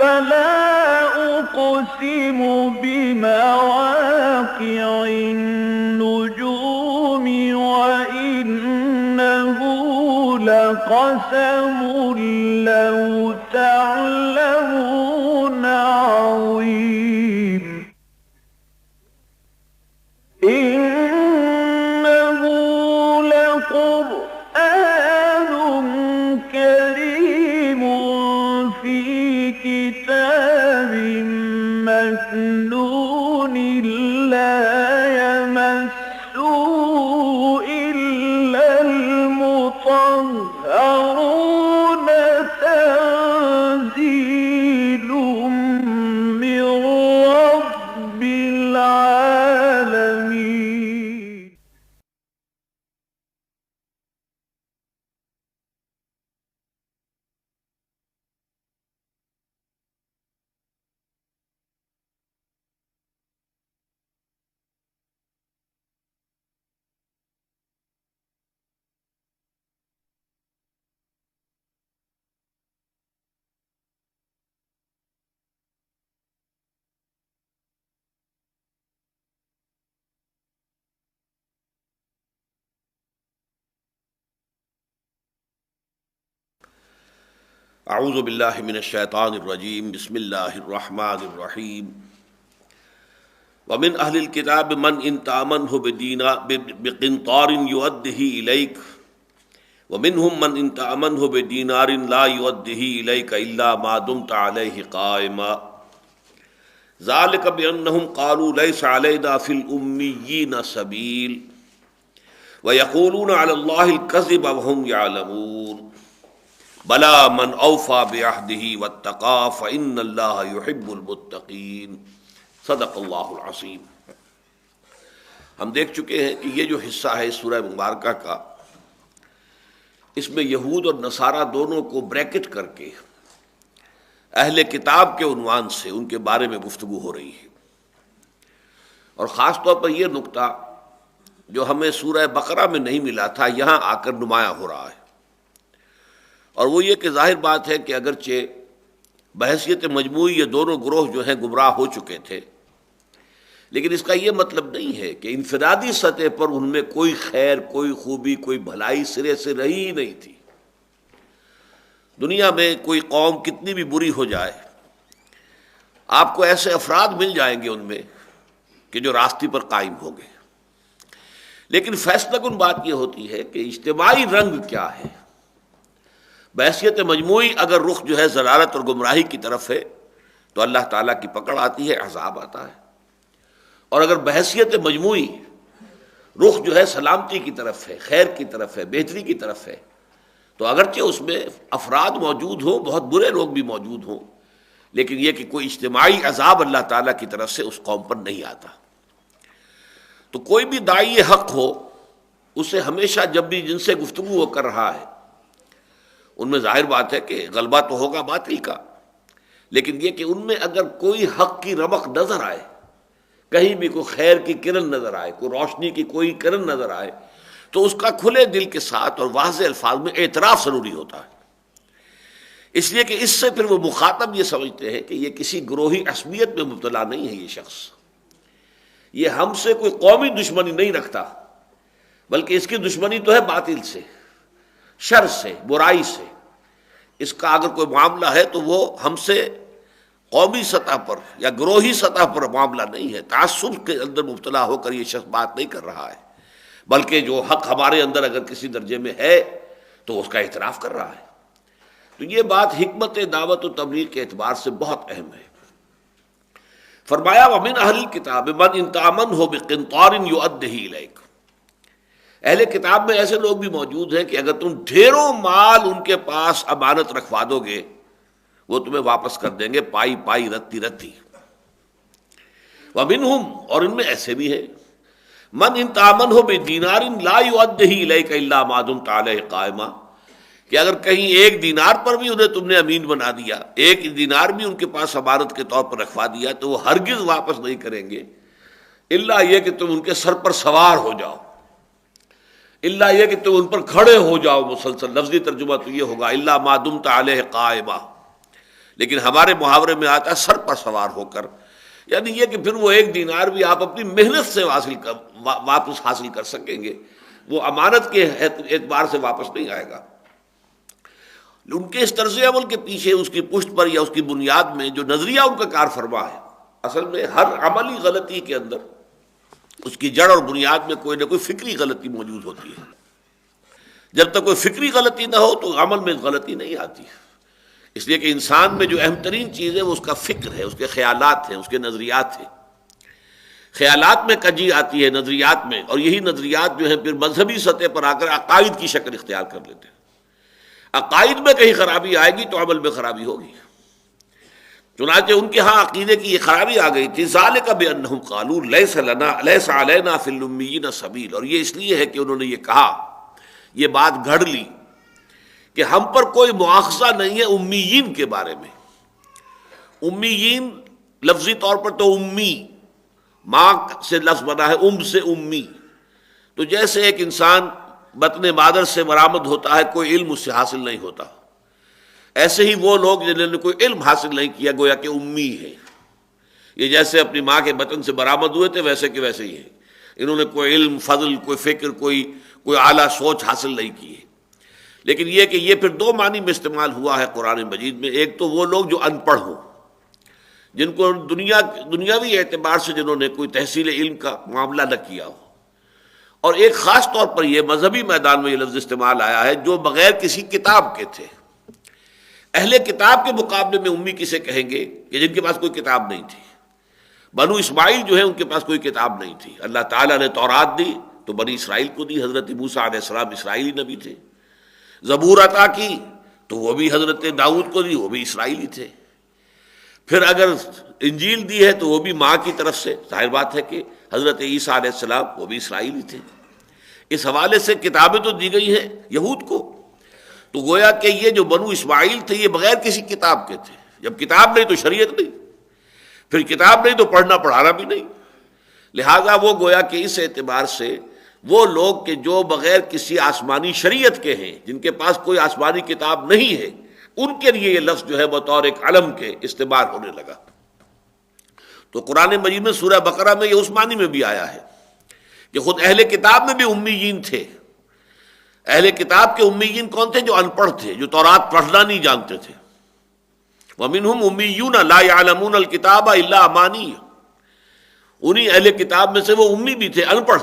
فلا أقسم بمواقع النجوم وإنه لقسم لو تعلمون عظيم إنه لقرآن كريم في كتاب مكنون لا يمسه إلا المطهرون تنزيل من رب العالمين. اعوذ باللہ من الشیطان الرجیم بسم اللہ الرحمن الرحیم ومن اہل الکتاب من ان تأمنہ بقنطار یؤدہ الیک ومنہم من ان تأمنہ بدینار لا یؤدہ الیک الا ما دمت علیہ قائما ذلک بانہم قالوا لیس علینا فی الامیین سبیل ویقولون علی اللہ الکذب وہم یعلمون بلا من اوفى بعہدہ واتقى فإن اللہ يحب المتقین صدق اللہ العظیم۔ ہم دیکھ چکے ہیں کہ یہ جو حصہ ہے سورہ مبارکہ کا، اس میں یہود اور نصارہ دونوں کو بریکٹ کر کے اہل کتاب کے عنوان سے ان کے بارے میں گفتگو ہو رہی ہے، اور خاص طور پر یہ نقطہ جو ہمیں سورہ بقرہ میں نہیں ملا تھا یہاں آ کر نمایاں ہو رہا ہے، اور وہ یہ کہ ظاہر بات ہے کہ اگرچہ بحیثیت مجموعی یہ دونوں گروہ جو ہیں گمراہ ہو چکے تھے، لیکن اس کا یہ مطلب نہیں ہے کہ انفرادی سطح پر ان میں کوئی خیر، کوئی خوبی، کوئی بھلائی سرے سے رہی ہی نہیں تھی۔ دنیا میں کوئی قوم کتنی بھی بری ہو جائے، آپ کو ایسے افراد مل جائیں گے ان میں کہ جو راستے پر قائم ہوں گے، لیکن فیصلہ کن بات یہ ہوتی ہے کہ اجتماعی رنگ کیا ہے۔ بحیثیت مجموعی اگر رخ جو ہے ضلالت اور گمراہی کی طرف ہے تو اللہ تعالیٰ کی پکڑ آتی ہے، عذاب آتا ہے، اور اگر بحیثیت مجموعی رخ جو ہے سلامتی کی طرف ہے، خیر کی طرف ہے، بہتری کی طرف ہے، تو اگرچہ اس میں افراد موجود ہوں، بہت برے لوگ بھی موجود ہوں، لیکن یہ کہ کوئی اجتماعی عذاب اللہ تعالیٰ کی طرف سے اس قوم پر نہیں آتا۔ تو کوئی بھی داعی حق ہو، اسے ہمیشہ جب بھی جن سے گفتگو وہ کر رہا ہے ان میں ظاہر بات ہے کہ غلبہ تو ہوگا باطل کا، لیکن یہ کہ ان میں اگر کوئی حق کی رمق نظر آئے، کہیں بھی کوئی خیر کی کرن نظر آئے، کوئی روشنی کی کوئی کرن نظر آئے، تو اس کا کھلے دل کے ساتھ اور واضح الفاظ میں اعتراف ضروری ہوتا ہے، اس لیے کہ اس سے پھر وہ مخاطب یہ سمجھتے ہیں کہ یہ کسی گروہی عصبیت میں مبتلا نہیں ہے، یہ شخص یہ ہم سے کوئی قومی دشمنی نہیں رکھتا، بلکہ اس کی دشمنی تو ہے باطل سے، شر سے، برائی سے۔ اس کا اگر کوئی معاملہ ہے تو وہ ہم سے قومی سطح پر یا گروہی سطح پر معاملہ نہیں ہے، تعصب کے اندر مبتلا ہو کر یہ شخص بات نہیں کر رہا ہے، بلکہ جو حق ہمارے اندر اگر کسی درجے میں ہے تو اس کا اعتراف کر رہا ہے۔ تو یہ بات حکمت دعوت و تبلیغ کے اعتبار سے بہت اہم ہے۔ فرمایا وَمِنْ أَهْلِ الْكِتَابِ مَنْ إِنْ تَأْمَنْهُ بِقِنْطَارٍ يُؤَدِّهِ إِلَيْكَ۔ اہل کتاب میں ایسے لوگ بھی موجود ہیں کہ اگر تم ڈھیروں مال ان کے پاس امانت رکھوا دو گے وہ تمہیں واپس کر دیں گے پائی پائی رتی رتی۔ وَمِنْهُمْ، اور ان میں ایسے بھی ہیں، مَنْ إِنْ تَأْمَنْهُ بِدِینَارٍ لَا يُؤَدِّهِ إِلَيْكَ إِلَّا مَا دُمْتَ عَلَيْهِ قَائِمًا، کہ اگر کہیں ایک دینار پر بھی انہیں تم نے امین بنا دیا، ایک دینار بھی ان کے پاس امانت کے طور پر رکھوا دیا تو وہ ہرگز واپس نہیں کریں گے، الا یہ کہ تم ان کے سر پر سوار ہو جاؤ، الا یہ کہ تم ان پر کھڑے ہو جاؤ مسلسل۔ لفظی ترجمہ تو یہ ہوگا الا ما دمت علیہ قائما، لیکن ہمارے محاورے میں آتا ہے سر پر سوار ہو کر، یعنی یہ کہ پھر وہ 1 دینار بھی آپ اپنی محنت سے واپس حاصل کر سکیں گے، وہ امانت کے اعتبار سے واپس نہیں آئے گا۔ ان کے اس طرز عمل کے پیچھے، اس کی پشت پر یا اس کی بنیاد میں جو نظریہ ان کا کار فرما ہے، اصل میں ہر عملی غلطی کے اندر اس کی جڑ اور بنیاد میں کوئی نہ کوئی فکری غلطی موجود ہوتی ہے۔ جب تک کوئی فکری غلطی نہ ہو تو عمل میں غلطی نہیں آتی، اس لیے کہ انسان میں جو اہم ترین چیز ہے وہ اس کا فکر ہے، اس کے خیالات ہیں، اس کے نظریات ہیں۔ خیالات میں کجی آتی ہے، نظریات میں، اور یہی نظریات جو ہیں پھر مذہبی سطح پر آ کر عقائد کی شکل اختیار کر لیتے ہیں۔ عقائد میں کہیں خرابی آئے گی تو عمل میں خرابی ہوگی۔ چنانچہ ان کے ہاں عقیدے کی یہ خرابی آ گئی تھی، ذالک بانہم قالوا لیس علینا فی الامیین سبیل، اور یہ اس لیے ہے کہ انہوں نے یہ کہا، یہ بات گھڑ لی کہ ہم پر کوئی مواخذہ نہیں ہے امیین کے بارے میں۔ امیین لفظی طور پر تو امی، ماں سے لفظ بنا ہے، سے امی، تو جیسے ایک انسان بطن مادر سے برآمد ہوتا ہے، کوئی علم اس سے حاصل نہیں ہوتا، ایسے ہی وہ لوگ جنہوں نے کوئی علم حاصل نہیں کیا گویا کہ امی ہے۔ یہ جیسے اپنی ماں کے بطن سے برآمد ہوئے تھے ویسے کہ ویسے ہی ہیں، انہوں نے کوئی علم، فضل، کوئی فکر، کوئی اعلیٰ سوچ حاصل نہیں کی ہے۔ لیکن یہ کہ یہ پھر 2 معنی میں استعمال ہوا ہے قرآن مجید میں، ایک تو وہ لوگ جو ان پڑھ ہوں، جن کو دنیاوی اعتبار سے جنہوں نے کوئی تحصیل علم کا معاملہ نہ کیا ہو، اور ایک خاص طور پر یہ مذہبی میدان میں یہ لفظ استعمال آیا ہے جو بغیر کسی کتاب کے تھے۔ اہل کتاب کے مقابلے میں امی کسے کہیں گے کہ جن کے پاس کوئی کتاب نہیں تھی۔ بنو اسماعیل جو ہے ان کے پاس کوئی کتاب نہیں تھی، اللہ تعالیٰ نے تورات دی تو بنی اسرائیل کو دی، حضرت موسیٰ علیہ السلام اسرائیلی نبی تھے۔ زبور عطا کی تو وہ بھی حضرت داؤد کو دی، وہ بھی اسرائیلی تھے۔ پھر اگر انجیل دی ہے تو وہ بھی ماں کی طرف سے، ظاہر بات ہے کہ حضرت عیسیٰ علیہ السلام وہ بھی اسرائیلی تھے۔ اس حوالے سے کتابیں تو دی گئی ہیں یہود کو، تو گویا کہ یہ جو بنو اسماعیل تھے یہ بغیر کسی کتاب کے تھے۔ جب کتاب نہیں تو شریعت نہیں، پھر کتاب نہیں تو پڑھنا پڑھانا بھی نہیں، لہذا وہ گویا کہ اس اعتبار سے وہ لوگ کہ جو بغیر کسی آسمانی شریعت کے ہیں، جن کے پاس کوئی آسمانی کتاب نہیں ہے، ان کے لیے یہ لفظ جو ہے بطور ایک علم کے استعمال ہونے لگا۔ تو قرآن مجید میں سورہ بقرہ میں یہ اس معنی میں بھی آیا ہے کہ خود اہل کتاب میں بھی امیین تھے۔ اہل کتاب کے امیین کون تھے؟ جو ان پڑھ تھے، جو تورات پڑھنا نہیں جانتے تھے۔ وَمِنْهُمْ أُمِّيُّونَ لَا يَعْلَمُونَ الْكِتَابَ إِلَّا أَمَانِيَّ، انہی اہل کتاب میں سے وہ امی بھی تھے، ان پڑھ۔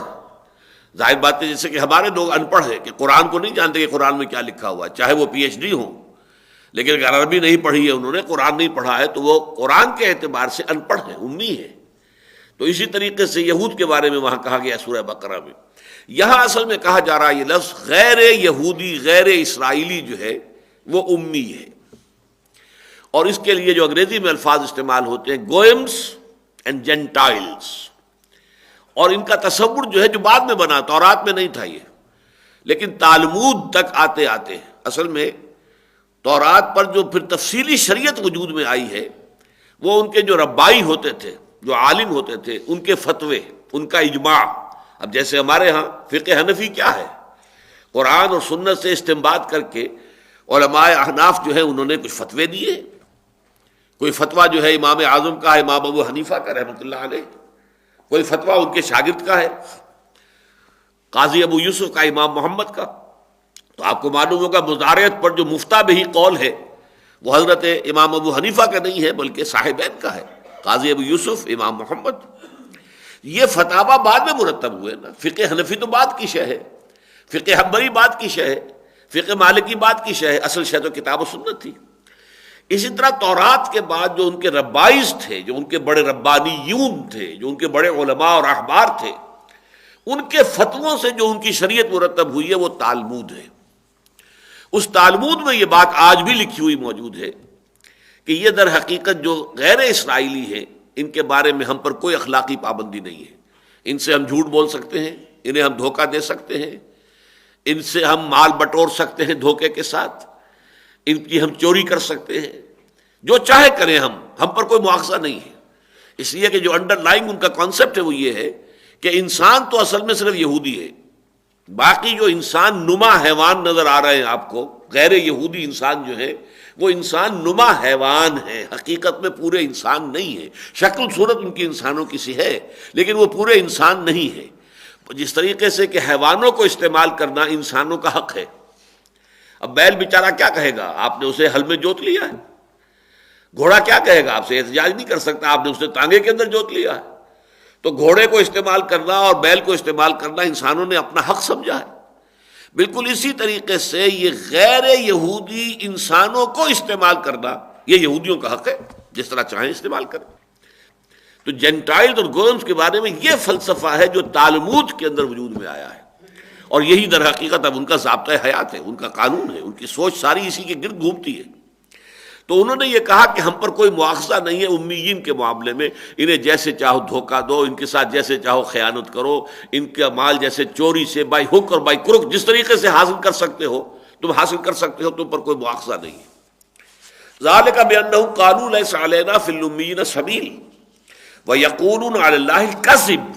ظاہر بات ہے جیسے کہ ہمارے لوگ ان پڑھ ہیں کہ قرآن کو نہیں جانتے کہ قرآن میں کیا لکھا ہوا ہے، چاہے وہ پی ایچ ڈی ہوں، لیکن اگر عربی نہیں پڑھی ہے انہوں نے، قرآن نہیں پڑھا ہے، تو وہ قرآن کے اعتبار سے ان پڑھ ہیں، امی ہے۔ تو اسی طریقے سے یہود کے بارے میں وہاں کہا گیا سورہ بقرہ میں۔ یہاں اصل میں کہا جا رہا یہ لفظ غیر یہودی، غیر اسرائیلی جو ہے وہ امی ہے، اور اس کے لیے جو انگریزی میں الفاظ استعمال ہوتے ہیں گوئمس اینڈ جینٹائلز، اور ان کا تصور جو ہے جو بعد میں بنا، تورات میں نہیں تھا یہ، لیکن تالمود تک آتے آتے اصل میں تورات پر جو پھر تفصیلی شریعت وجود میں آئی ہے، وہ ان کے جو ربائی ہوتے تھے، جو عالم ہوتے تھے، ان کے فتوے، ان کا اجماع۔ اب جیسے ہمارے ہاں فقہ حنفی کیا ہے؟ قرآن اور سنت سے استنباط کر کے علماء احناف جو ہے انہوں نے کچھ فتوے دیے۔ کوئی فتویٰ جو ہے امام اعظم کا ہے، امام ابو حنیفہ کا رحمۃ اللہ علیہ، کوئی فتویٰ ان کے شاگرد کا ہے، قاضی ابو یوسف کا، امام محمد کا۔ تو آپ کو معلوم ہوگا مضارعت پر جو مفتہ بہی قول ہے وہ حضرت امام ابو حنیفہ کا نہیں ہے بلکہ صاحبین کا ہے، قاضی ابو یوسف، امام محمد۔ یہ فتاویٰ بعد میں مرتب ہوئے نا، فقہ حنفی تو بعد کی شے ہے، فقہ حنبلی بعد کی شے ہے، فقہ مالکی بعد کی شے ہے، اصل شے تو کتاب و سنت تھی۔ اسی طرح تورات کے بعد جو ان کے ربائز تھے، جو ان کے بڑے ربانیون تھے، جو ان کے بڑے علماء اور احبار تھے، ان کے فتووں سے جو ان کی شریعت مرتب ہوئی ہے وہ تالمود ہے۔ اس تالمود میں یہ بات آج بھی لکھی ہوئی موجود ہے کہ یہ در حقیقت جو غیر اسرائیلی ہیں ان کے بارے میں ہم پر کوئی اخلاقی پابندی نہیں ہے، ان سے ہم جھوٹ بول سکتے ہیں، انہیں ہم دھوکہ دے سکتے ہیں، ان سے ہم مال بٹور سکتے ہیں دھوکے کے ساتھ، ان کی ہم چوری کر سکتے ہیں، جو چاہے کریں ہم پر کوئی مواخذہ نہیں ہے۔ اس لیے کہ جو انڈر لائنگ ان کا کانسیپٹ ہے وہ یہ ہے کہ انسان تو اصل میں صرف یہودی ہے، باقی جو انسان نما حیوان نظر آ رہے ہیں آپ کو، غیر یہودی انسان جو ہے وہ انسان نما حیوان ہے، حقیقت میں پورے انسان نہیں ہے. شکل صورت ان کی انسانوں کی سی ہے لیکن وہ پورے انسان نہیں ہے. جس طریقے سے کہ حیوانوں کو استعمال کرنا انسانوں کا حق ہے. اب بیل بیچارہ کیا کہے گا؟ آپ نے اسے ہل میں جوت لیا ہے. گھوڑا کیا کہے گا؟ آپ سے احتجاج نہیں کر سکتا، آپ نے اسے تانگے کے اندر جوت لیا ہے. تو گھوڑے کو استعمال کرنا اور بیل کو استعمال کرنا انسانوں نے اپنا حق سمجھا ہے. بالکل اسی طریقے سے یہ غیر یہودی انسانوں کو استعمال کرنا یہ یہودیوں کا حق ہے، جس طرح چاہیں استعمال کریں. تو جینٹائلز اور گورمز کے بارے میں یہ فلسفہ ہے جو تالمود کے اندر وجود میں آیا ہے، اور یہی در حقیقت اب ان کا ضابطۂ حیات ہے، ان کا قانون ہے، ان کی سوچ ساری اسی کے گرد گھومتی ہے. تو انہوں نے یہ کہا کہ ہم پر کوئی مواخذہ نہیں ہے امیین کے معاملے میں، انہیں جیسے چاہو دھوکہ دو، ان کے ساتھ جیسے چاہو خیانت کرو، ان کا مال جیسے چوری سے بائی ہک اور بائی کرک جس طریقے سے حاصل کر سکتے ہو تم حاصل کر سکتے ہو، تم پر کوئی مواخذہ نہیں ہے. ذالک بأنہم قالوا لیس علینا فی الامیین سبیل ویقولون علی اللہ الکذب.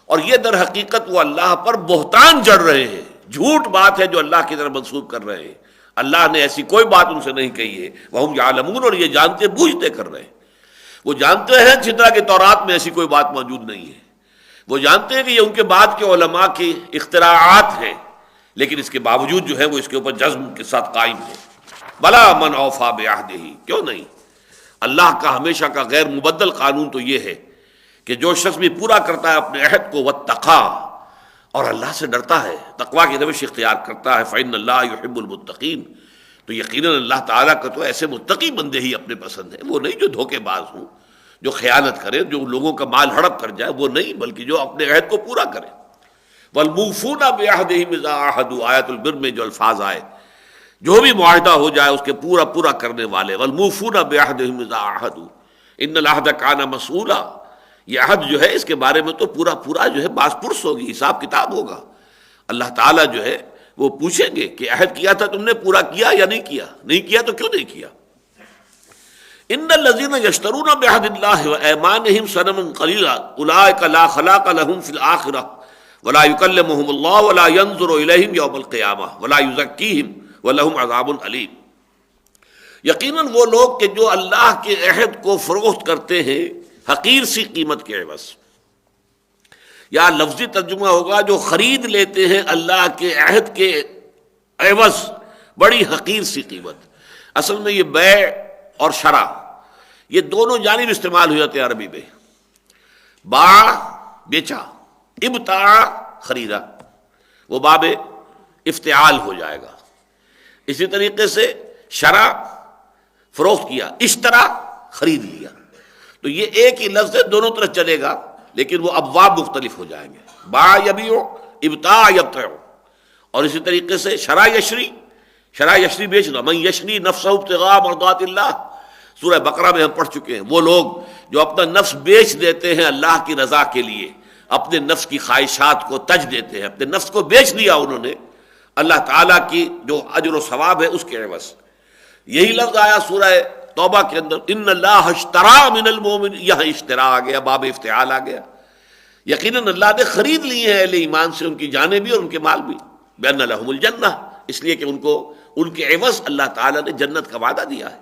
اور یہ در حقیقت وہ اللہ پر بہتان جڑ رہے ہیں، جھوٹ بات ہے جو اللہ کی طرف منسوب کر رہے ہیں. اللہ نے ایسی کوئی بات ان سے نہیں کہی ہے. وہم یعلمون، اور یہ جانتے بوجھتے کر رہے ہیں. وہ جانتے ہیں جس طرح کہ تورات میں ایسی کوئی بات موجود نہیں ہے. وہ جانتے ہیں کہ یہ ان کے بعد کے علماء کی اختراعات ہیں، لیکن اس کے باوجود جو ہے وہ اس کے اوپر جزم کے ساتھ قائم ہے. بلا من اوفا بعہدہ، کیوں نہیں؟ اللہ کا ہمیشہ کا غیر مبدل قانون تو یہ ہے کہ جو شخص بھی پورا کرتا ہے اپنے عہد کو واتقا، اور اللہ سے ڈرتا ہے، تقویٰ کی روش اختیار کرتا ہے، فإن اللہ یحب المتقین، تو یقیناً اللہ تعالیٰ کا تو ایسے متقی بندے ہی اپنے پسند ہیں. وہ نہیں جو دھوکے باز ہوں، جو خیانت کرے، جو لوگوں کا مال ہڑپ کر جائے، وہ نہیں، بلکہ جو اپنے عہد کو پورا کرے. والموفون بعہدہم اذا عاہدوا، آیت البر میں جو الفاظ آئے، جو بھی معاہدہ ہو جائے اس کے پورا کرنے والے. والموفون بعہدہم اذا عاہدوا ان العہد کان مسئولا، یہ عہد جو ہے اس کے بارے میں تو پورا جو ہے باز پرس ہوگی، حساب کتاب ہوگا. اللہ تعالیٰ جو ہے وہ پوچھیں گے کہ عہد کیا تھا تم نے پورا کیا یا نہیں کیا؟ نہیں کیا تو کیوں نہیں کیا؟ ان الذین یشترون بعہد اللہ وایمانہم ثمنا قلیلا اولئک لا خلاق لهم فی الآخرہ ولا یکلمہم اللہ ولا ینظر الیہم یوم القیامہ ولا یزکیہم ولہم عذاب علیم. یقیناً وہ لوگ کہ جو اللہ کے عہد کو فروخت کرتے ہیں حقیر سی قیمت کے عوض، یا لفظی ترجمہ ہوگا جو خرید لیتے ہیں اللہ کے عہد کے عوض بڑی حقیر سی قیمت. اصل میں یہ بیع اور شرع یہ دونوں جانب استعمال ہو جاتے ہیں عربی میں. باع بیچا، ابتاع خریدا، وہ باب افتعال ہو جائے گا. اسی طریقے سے شرع فروخت کیا، اشترا خرید لیا. تو یہ ایک ہی لفظ ہے، دونوں طرف چلے گا لیکن وہ ابواب مختلف ہو جائیں گے. باع یبیع، ابتاع یبتع. اور اسی طریقے سے شرع یشری بیچنا، من یشری نفسہ ابتغاء مرضات اللہ، سورہ بقرہ میں ہم پڑھ چکے ہیں. وہ لوگ جو اپنا نفس بیچ دیتے ہیں اللہ کی رضا کے لیے، اپنے نفس کی خواہشات کو تج دیتے ہیں، اپنے نفس کو بیچ دیا انہوں نے اللہ تعالیٰ کی جو اجر و ثواب ہے اس کے عوض. یہی لفظ آیا سورہ توبہ کے اندر، ان اللہ اشترى من المؤمن، یہاں اشترا آ گیا، باب افتعال آ گیا. یقیناً اللہ نے خرید لی ہیں اہل ایمان سے ان کی جانیں بھی اور ان کے مال بھی، بأن لهم الجنہ، اس لیے کہ ان کو ان کے عوض اللہ تعالیٰ نے جنت کا وعدہ دیا ہے.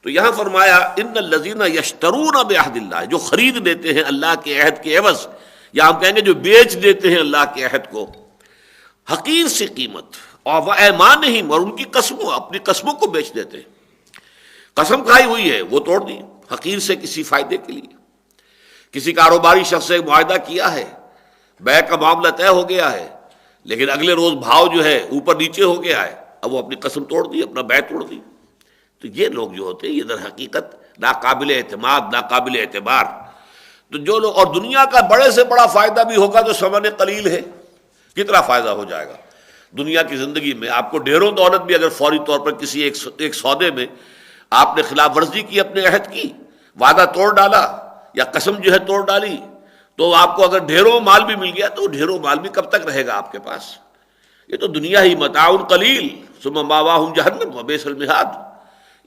تو یہاں فرمایا ان الذین یشترون بعہد اللہ، جو خرید لیتے ہیں اللہ کے عہد کے عوض، یا ہم کہیں گے جو بیچ دیتے ہیں اللہ کے عہد کو حقیر سی قیمت، اور ایمانہم، اور ان کی قسموں، اپنی قسموں کو بیچ دیتے ہیں. قسم کھائی ہوئی ہے وہ توڑ دی حقیر سے کسی فائدے کے لیے. کسی کاروباری شخص سے معاہدہ کیا ہے، بیع کا معاملہ طے ہو گیا ہے، لیکن اگلے روز بھاؤ جو ہے اوپر نیچے ہو گیا ہے، اب وہ اپنی قسم توڑ دی، اپنا بیع توڑ دی. تو یہ لوگ جو ہوتے ہیں یہ در حقیقت ناقابل اعتماد، ناقابل اعتبار. تو جو لوگ، اور دنیا کا بڑے سے بڑا فائدہ بھی ہوگا تو ثمن قلیل ہے، کتنا فائدہ ہو جائے گا دنیا کی زندگی میں. آپ کو ڈھیروں دولت بھی اگر فوری طور پر کسی ایک سودے میں آپ نے خلاف ورزی کی، اپنے عہد کی، وعدہ توڑ ڈالا یا قسم جو ہے توڑ ڈالی، تو آپ کو اگر ڈھیروں مال بھی مل گیا تو ڈھیروں مال بھی کب تک رہے گا آپ کے پاس؟ یہ تو دنیا ہی متاع قلیل ثم مأواہم جہنم وبئس المہاد.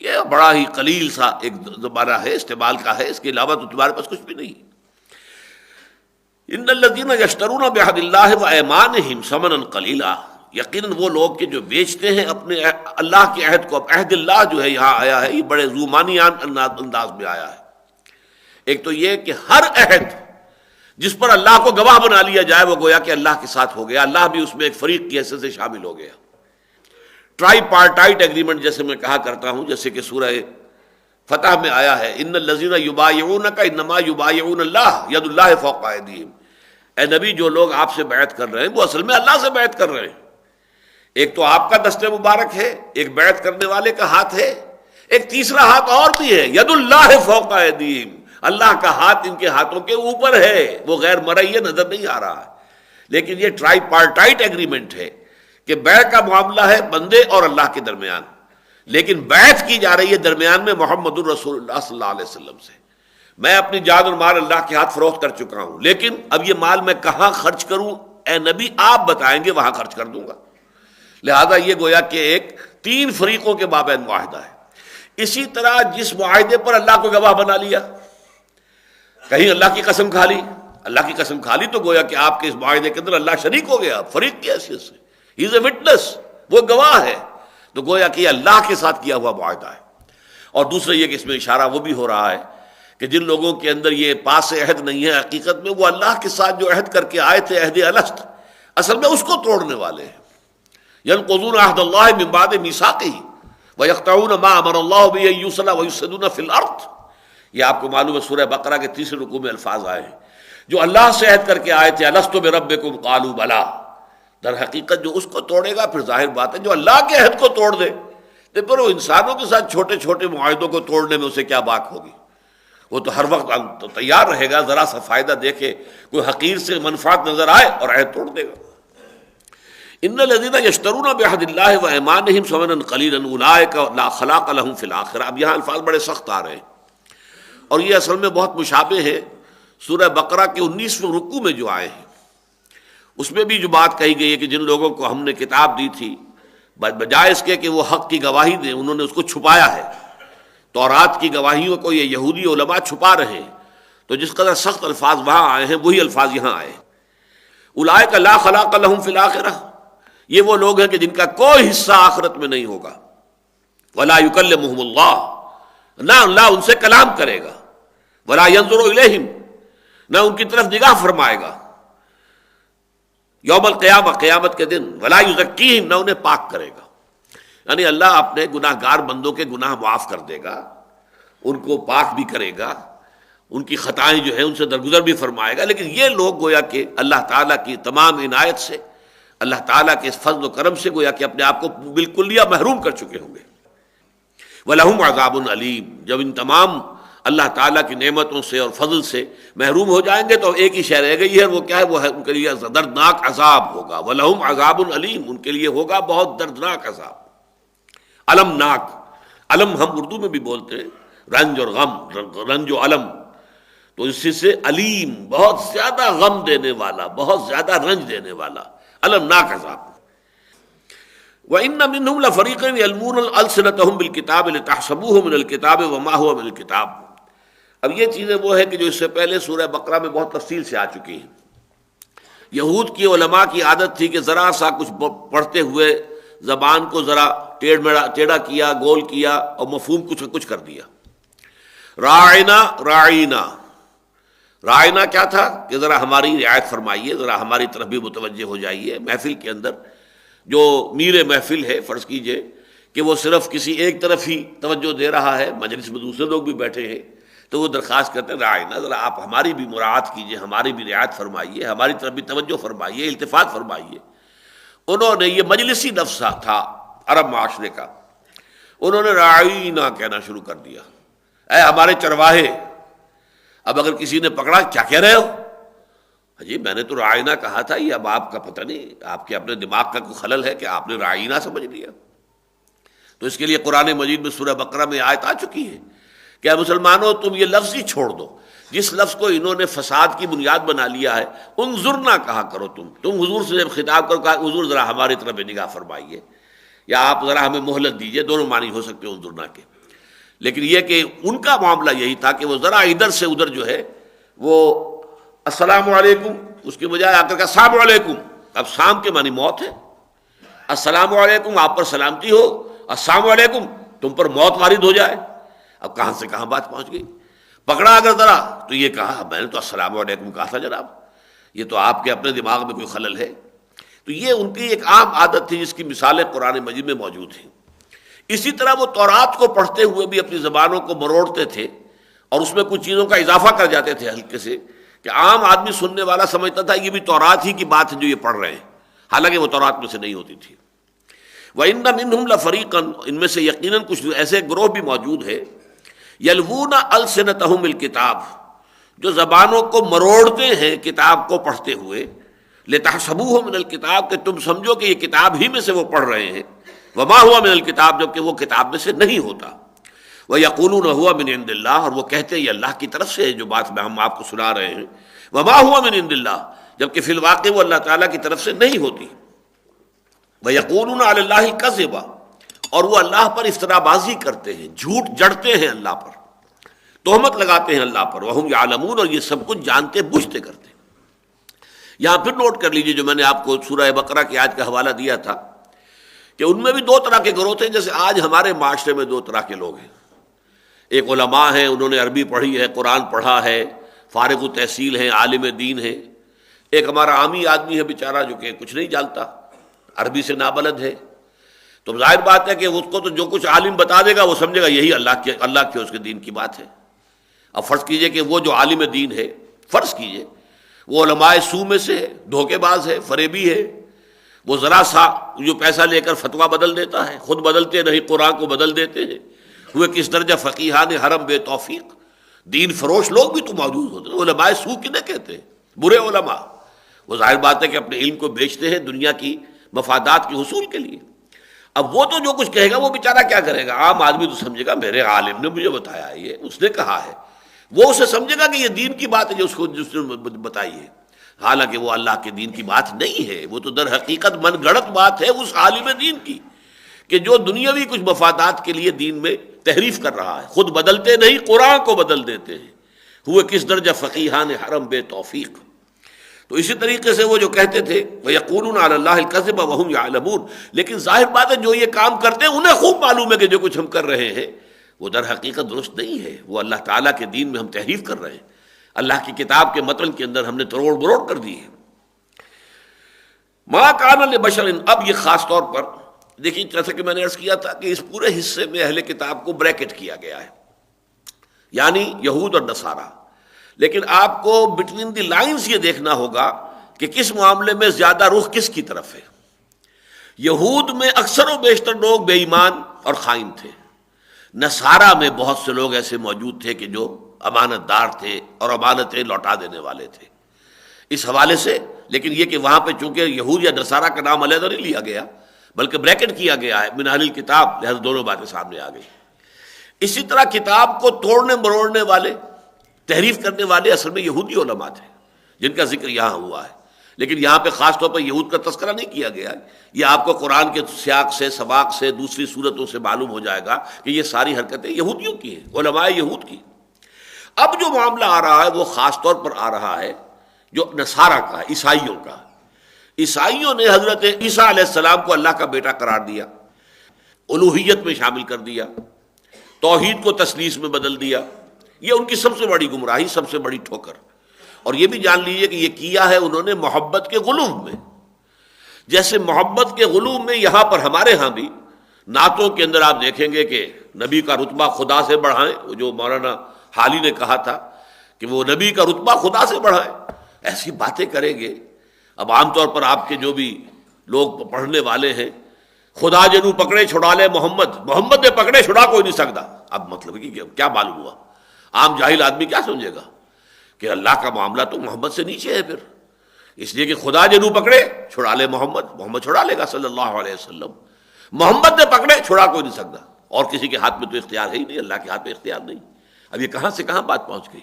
یہ بڑا ہی قلیل سا ایک زمانہ ہے استعمال کا ہے، اس کے علاوہ تو تمہارے پاس کچھ بھی نہیں. ان الذین یشترون بعہد اللہ وایمانہم ثمنا قلیلا، یقیناً وہ لوگ کہ جو بیچتے ہیں اپنے اللہ کے عہد کو. اب عہد اللہ جو ہے یہاں آیا ہے یہ بڑے زومانیان انداز میں آیا ہے. ایک تو یہ کہ ہر عہد جس پر اللہ کو گواہ بنا لیا جائے وہ گویا کہ اللہ کے ساتھ ہو گیا, اللہ بھی اس میں ایک فریق کی حیثیت سے شامل ہو گیا. ٹرائی پارٹائٹ ایگریمنٹ جیسے میں کہا کرتا ہوں, جیسے کہ سورہ فتح میں آیا ہے ان الذین یبایعونک انما یبایعون اللہ ید اللہ فوق ایدیہم. اے نبی جو لوگ آپ سے بیعت کر رہے ہیں وہ اصل میں اللہ سے بیعت کر رہے ہیں. ایک تو آپ کا دست مبارک ہے, ایک بیعت کرنے والے کا ہاتھ ہے, ایک تیسرا ہاتھ اور بھی ہے ید اللہ فوق ایدیہم, اللہ کا ہاتھ ان کے ہاتھوں کے اوپر ہے, وہ غیر مرئی نظر نہیں آ رہا ہے. لیکن یہ ٹرائی پارٹائٹ ایگریمنٹ ہے کہ بیع کا معاملہ ہے بندے اور اللہ کے درمیان, لیکن بیعت کی جا رہی ہے درمیان میں محمد الرسول اللہ صلی اللہ علیہ وسلم سے. میں اپنی جان اور مال اللہ کے ہاتھ فروخت کر چکا ہوں, لیکن اب یہ مال میں کہاں خرچ کروں اے نبی آپ بتائیں گے, وہاں خرچ کر دوں گا. لہذا یہ گویا کہ ایک تین فریقوں کے مابین معاہدہ ہے. اسی طرح جس معاہدے پر اللہ کو گواہ بنا لیا, کہیں اللہ کی قسم کھا لی, اللہ کی قسم کھا لی تو گویا کہ آپ کے اس معاہدے کے اندر اللہ شریک ہو گیا فریق کی حیثیت سے, ہی از اے وٹنس, وہ گواہ ہے, تو گویا کہ یہ اللہ کے ساتھ کیا ہوا معاہدہ ہے. اور دوسرا یہ کہ اس میں اشارہ وہ بھی ہو رہا ہے کہ جن لوگوں کے اندر یہ پاس عہد نہیں ہے حقیقت میں وہ اللہ کے ساتھ جو عہد کر کے آئے تھے عہد الست, اصل میں اس کو توڑنے والے ہیں. ينقضون عهد الله من بعد ميثاقه ويقطعون ما امر الله به ان يوصل ويفسدون في الارض. یہ آپ کو معلوم ہے سورہ بقرہ کے تیسرے رکوع میں الفاظ آئے ہیں جو اللہ سے عہد کر کے آئے تھے الست بربکم قالوا بلا. در حقیقت جو اس کو توڑے گا پھر ظاہر بات ہے جو اللہ کے عہد کو توڑ دے تو پھر وہ انسانوں کے ساتھ چھوٹے چھوٹے معاہدوں کو توڑنے میں اسے کیا باک ہوگی, وہ تو ہر وقت تیار رہے گا, ذرا سا فائدہ دیکھے کوئی حقیر سے منفعت نظر آئے اور عہد توڑ دے گا. ان الذین یشترون بعہد اللہ وایمانہم ثمنا قلیلا اولئک لا خلاق لهم فی الآخرہ. اب یہاں الفاظ بڑے سخت آ رہے ہیں اور یہ اصل میں بہت مشابہ ہے سورہ بقرہ کے 19ویں رکوع میں جو آئے ہیں. اس میں بھی جو بات کہی گئی ہے کہ جن لوگوں کو ہم نے کتاب دی تھی بجائے اس کے کہ وہ حق کی گواہی دیں انہوں نے اس کو چھپایا ہے. تورات کی گواہیوں کو یہ یہودی علماء چھپا رہے ہیں, تو جس قدر سخت الفاظ وہاں آئے ہیں وہی الفاظ یہاں آئے. اولئک لا خلاق لهم فی الآخرہ, یہ وہ لوگ ہیں کہ جن کا کوئی حصہ آخرت میں نہیں ہوگا. ولا یکلمہم اللہ, نہ اللہ ان سے کلام کرے گا. ولا ینظر الیہم, نہ ان کی طرف نگاہ فرمائے گا. یوم القیامہ, قیامت کے دن. ولا یزکیہم, نہ انہیں پاک کرے گا. یعنی اللہ اپنے گناہ گار بندوں کے گناہ معاف کر دے گا, ان کو پاک بھی کرے گا, ان کی خطائیں جو ہیں ان سے درگزر بھی فرمائے گا. لیکن یہ لوگ گویا کہ اللہ تعالیٰ کی تمام عنایت سے, اللہ تعالیٰ کے اس فضل و کرم سے گویا کہ اپنے آپ کو بالکلیہ محروم کر چکے ہوں گے. وَلَهُمْ عَذَابٌ عَلِيمٌ, جب ان تمام اللہ تعالیٰ کی نعمتوں سے اور فضل سے محروم ہو جائیں گے تو ایک ہی شے رہ گئی ہے, وہ کیا ہے, وہ ہے ان کے لیے دردناک عذاب ہوگا. وَلَهُمْ عَذَابٌ عَلِيمٌ, ان کے لیے ہوگا بہت دردناک عذاب. المناک, علم ہم اردو میں بھی بولتے ہیں رنج اور غم, رنج و علم, تو اسی سے علیم بہت زیادہ غم دینے والا, بہت زیادہ رنج دینے والا, المناک عذاب. وَإِنَّ مِنْهُمْ لَفَرِيقًا يَلْوُونَ أَلْسِنَتَهُمْ بِالْكِتَابِ لِتَحْسَبُوهُ مِنَ الْكِتَابِ وَمَا هُوَ مِنَ الْكِتَابِ. اب یہ چیزیں وہ ہے کہ جو اس سے پہلے سورہ بقرہ میں بہت تفصیل سے آ چکی ہیں. یہود کی علماء کی عادت تھی کہ ذرا سا کچھ پڑھتے ہوئے زبان کو ذرا ٹیڑھا کیا, گول کیا اور مفہوم کچھ کر دیا. راعنا راعینا, رائنا کیا تھا کہ ذرا ہماری رعایت فرمائیے, ذرا ہماری طرف بھی متوجہ ہو جائیے. محفل کے اندر جو میر محفل ہے فرض کیجئے کہ وہ صرف کسی ایک طرف ہی توجہ دے رہا ہے, مجلس میں دوسرے لوگ بھی بیٹھے ہیں, تو وہ درخواست کرتے ہیں رائنا ذرا آپ ہماری بھی مراعات کیجئے, ہماری بھی رعایت فرمائیے, ہماری طرف بھی توجہ فرمائیے, التفات فرمائیے. انہوں نے, یہ مجلسی لفظ تھا عرب معاشرے کا, انہوں نے رائنا کہنا شروع کر دیا, اے ہمارے چرواہے. اب اگر کسی نے پکڑا کیا کہہ رہے ہو, جی میں نے تو رائنا کہا تھا, یہ اب آپ کا پتہ نہیں, آپ کے اپنے دماغ کا کوئی خلل ہے کہ آپ نے رائنا سمجھ لیا. تو اس کے لیے قرآن مجید میں سورہ بقرہ میں آیت آ چکی ہے کہ مسلمانوں تم یہ لفظ ہی چھوڑ دو, جس لفظ کو انہوں نے فساد کی بنیاد بنا لیا ہے. انظرنا کہا کرو, تم حضور سے جب خطاب کرو کہا حضور ذرا ہماری طرف نگاہ فرمائیے, یا آپ ذرا ہمیں مہلت دیجیے, دونوں معنی ہو سکتے ہیں انظرنا کے. لیکن یہ کہ ان کا معاملہ یہی تھا کہ وہ ذرا ادھر سے ادھر جو ہے وہ السلام علیکم, اس کے بجائے آ کر کے السلام علیکم. اب سام کے معنی موت ہے, السلام علیکم آپ پر سلامتی ہو، السلام علیکم تم پر موت وارد ہو جائے. اب کہاں سے کہاں بات پہنچ گئی. پکڑا اگر ذرا تو یہ کہا میں نے تو السلام علیکم کہا تھا جناب، یہ تو آپ کے اپنے دماغ میں کوئی خلل ہے. تو یہ ان کی ایک عام عادت تھی جس کی مثالیں قرآن مجید میں موجود ہیں. اسی طرح وہ تورات کو پڑھتے ہوئے بھی اپنی زبانوں کو مروڑتے تھے اور اس میں کچھ چیزوں کا اضافہ کر جاتے تھے ہلکے سے، کہ عام آدمی سننے والا سمجھتا تھا یہ بھی تورات ہی کی بات ہے جو یہ پڑھ رہے ہیں، حالانکہ وہ تورات میں سے نہیں ہوتی تھی. وَإِنَّ مِنْهُمْ لَفَرِيقًا، ان میں سے یقیناً کچھ ایسے گروہ بھی موجود ہے، یلوون السنتہم الکتاب، جو زبانوں کو مروڑتے ہیں کتاب کو پڑھتے ہوئے، لتحسبوہ من الکتاب، کہ تم سمجھو کہ یہ کتاب ہی میں سے وہ پڑھ رہے ہیں، وما ہوا من الکتاب، جبکہ وہ کتاب میں سے نہیں ہوتا. وَيَقُولُونَ هُوَ مِنْ عِنْدِ اللَّهِ، اور وہ کہتے ہیں یہ اللہ کی طرف سے ہے جو بات میں ہم آپ کو سنا رہے ہیں. وما ہوا من عند اللہ، جبکہ فی الواقع وہ اللہ تعالیٰ کی طرف سے نہیں ہوتی. وَيَقُولُونَ عَلَى اللَّهِ كَذِبًا، اور وہ اللہ پر افترا بازی کرتے ہیں، جھوٹ جڑتے ہیں اللہ پر، تہمت لگاتے ہیں اللہ پر. وَهُمْ يَعْلَمُونَ، اور یہ سب کچھ جانتے بوجھتے کرتے ہیں. یہاں پھر نوٹ کر لیجئے جو میں نے آپ کو سورہ بقرہ کی آیت کا حوالہ دیا تھا کہ ان میں بھی دو طرح کے گروہ تھے. جیسے آج ہمارے معاشرے میں دو طرح کے لوگ ہیں. ایک علماء ہیں، انہوں نے عربی پڑھی ہے، قرآن پڑھا ہے، فارغ التحصیل ہیں، عالم دین ہے. ایک ہمارا عامی آدمی ہے بیچارہ جو کہ کچھ نہیں جانتا، عربی سے نابلد ہے. تو ظاہر بات ہے کہ اس کو تو جو کچھ عالم بتا دے گا وہ سمجھے گا یہی اللہ کے اس کے دین کی بات ہے. اب فرض کیجئے کہ وہ جو عالم دین ہے، فرض کیجئے وہ علماء سو میں سے ہے، دھوکے باز ہے، فریبی ہے. وہ ذرا سا جو پیسہ لے کر فتویٰ بدل دیتا ہے، خود بدلتے نہیں قرآن کو بدل دیتے ہیں. ہوئے کس درجہ فقیہان حرم بے توفیق، دین فروش لوگ بھی تو موجود ہوتے ہیں. علماء سو کنہیں کہتے ہیں؟ برے علماء. وہ ظاہر بات ہے کہ اپنے علم کو بیچتے ہیں دنیا کی مفادات کے حصول کے لیے. اب وہ تو جو کچھ کہے گا وہ بیچارہ کیا کرے گا؟ عام آدمی تو سمجھے گا میرے عالم نے مجھے بتایا ہے، یہ اس نے کہا ہے. وہ اسے سمجھے گا کہ یہ دین کی بات ہے جو جس نے بتائی ہے، حالانکہ وہ اللہ کے دین کی بات نہیں ہے. وہ تو در حقیقت من گڑت بات ہے اس عالم دین کی کہ جو دنیاوی کچھ مفادات کے لیے دین میں تحریف کر رہا ہے. خود بدلتے نہیں قرآن کو بدل دیتے ہیں. ہوئے کس درجہ فقیہان حرم بے توفیق. تو اسی طریقے سے وہ جو کہتے تھے وَيَقُولُونَ عَلَى اللَّهِ الْكَذِبَ وَهُمْ يَعْلَمُونَ، لیکن ظاہر بات ہے جو یہ کام کرتے ہیں انہیں خوب معلوم ہے کہ جو کچھ ہم کر رہے ہیں وہ در حقیقت درست نہیں ہے. وہ اللہ تعالیٰ کے دین میں ہم تحریف کر رہے ہیں، اللہ کی کتاب کے متن کے اندر ہم نے تروڑ بروڑ کر دی ہے. مَا كَانَ لِبَشَرٍ، اب یہ خاص طور پر دیکھیں جیسا کہ میں نے عرض کیا تھا کہ اس پورے حصے میں اہل کتاب کو بریکٹ کیا گیا ہے، یعنی یہود اور نصارہ. لیکن آپ کو بٹوین دی لائنز یہ دیکھنا ہوگا کہ کس معاملے میں زیادہ رخ کس کی طرف ہے. یہود میں اکثر و بیشتر لوگ بے ایمان اور خائن تھے. نصارہ میں بہت سے لوگ ایسے موجود تھے کہ جو امانت دار تھے اور امانتیں لوٹا دینے والے تھے. اس حوالے سے لیکن یہ کہ وہاں پہ چونکہ یہود یا نصارہ کا نام علیحدہ نہیں لیا گیا بلکہ بریکٹ کیا گیا ہے من اہل الکتاب، لہذا دونوں باتیں سامنے آ گئی. اسی طرح کتاب کو توڑنے مروڑنے والے، تحریف کرنے والے اصل میں یہودی علماء تھے جن کا ذکر یہاں ہوا ہے. لیکن یہاں پہ خاص طور پر یہود کا تذکرہ نہیں کیا گیا ہے. یہ آپ کو قرآن کے سیاق سے، سباق سے، دوسری صورتوں سے معلوم ہو جائے گا کہ یہ ساری حرکتیں یہودیوں کی ہیں، علماء یہود کی. اب جو معاملہ آ رہا ہے وہ خاص طور پر آ رہا ہے جو نصارہ کا، عیسائیوں کا. عیسائیوں نے حضرت عیسیٰ علیہ السلام کو اللہ کا بیٹا قرار دیا، الوہیت میں شامل کر دیا، توحید کو تثلیث میں بدل دیا. یہ ان کی سب سے بڑی گمراہی، سب سے بڑی ٹھوکر. اور یہ بھی جان لیجئے کہ یہ کیا ہے انہوں نے محبت کے غلوم میں. جیسے محبت کے غلوم میں یہاں پر ہمارے ہاں بھی نعتوں کے اندر آپ دیکھیں گے کہ نبی کا رتبہ خدا سے بڑھائیں، وہ جو مولانا حالی نے کہا تھا کہ وہ نبی کا رتبہ خدا سے بڑھائیں، ایسی باتیں کریں گے. اب عام طور پر آپ کے جو بھی لوگ پڑھنے والے ہیں، خدا جنوں پکڑے چھڑا لے محمد، محمد نے پکڑے چھڑا کوئی نہیں سکتا. اب مطلب کہ کیا معلوم ہوا؟ عام جاہل آدمی کیا سمجھے گا کہ اللہ کا معاملہ تو محمد سے نیچے ہے. پھر اس لیے کہ خدا جنوں پکڑے چھڑا لے محمد، محمد چھڑا لے گا صلی اللہ علیہ وسلم. محمد نے پکڑے چھڑا کوئی نہیں سکتا، اور کسی کے ہاتھ میں تو اختیار ہے ہی نہیں، اللہ کے ہاتھ میں اختیار نہیں. اب یہ کہاں سے کہاں بات پہنچ گئی.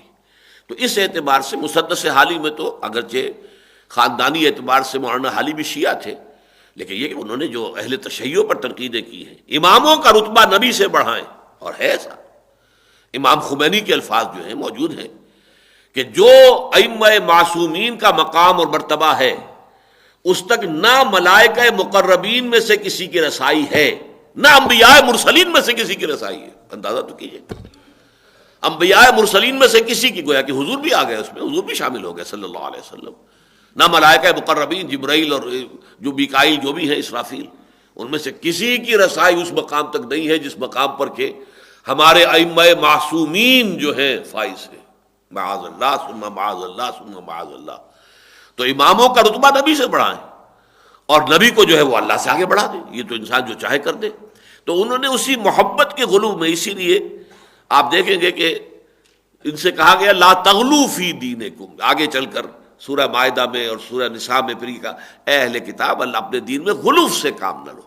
تو اس اعتبار سے مسدس حالی میں تو اگرچہ خاندانی اعتبار سے مولانا حالی بھی شیعہ تھے، لیکن یہ کہ انہوں نے جو اہل تشیع پر تنقیدیں کی ہیں، اماموں کا رتبہ نبی سے بڑھائیں. اور ہے ایسا، امام خمینی کے الفاظ جو ہیں موجود ہیں کہ جو ائمہ معصومین کا مقام اور مرتبہ ہے اس تک نہ ملائکہ مقربین میں سے کسی کی رسائی ہے، نہ انبیاء مرسلین میں سے کسی کی رسائی ہے۔ اندازہ تو کیجئے، انبیاء مرسلین میں سے کسی کی، گویا کہ حضور بھی آ گئے اس میں، حضور بھی شامل ہو گئے صلی اللہ علیہ وسلم، نہ ملائکہ مقربین جبرائیل اور جو میکائیل جو بھی ہیں اسرافیل، ان میں سے کسی کی رسائی اس مقام تک نہیں ہے جس مقام پر کہ ہمارے ائمہ معصومین جو ہیں فائز ہیں، معاذ اللہ ثم معاذ اللہ ثم معاذ اللہ۔ تو اماموں کا رتبہ نبی سے بڑھائیں اور نبی کو جو ہے وہ اللہ سے آگے بڑھا دیں، یہ تو انسان جو چاہے کر دے۔ تو انہوں نے اسی محبت کے غلو میں، اسی لیے آپ دیکھیں گے کہ ان سے کہا گیا لا تغلو فی دینکم، آگے چل کر سورہ مائدہ میں اور سورہ نساء میں پھر کہا اے اہل کتاب اللہ اپنے دین میں غلو سے کام نہ لو،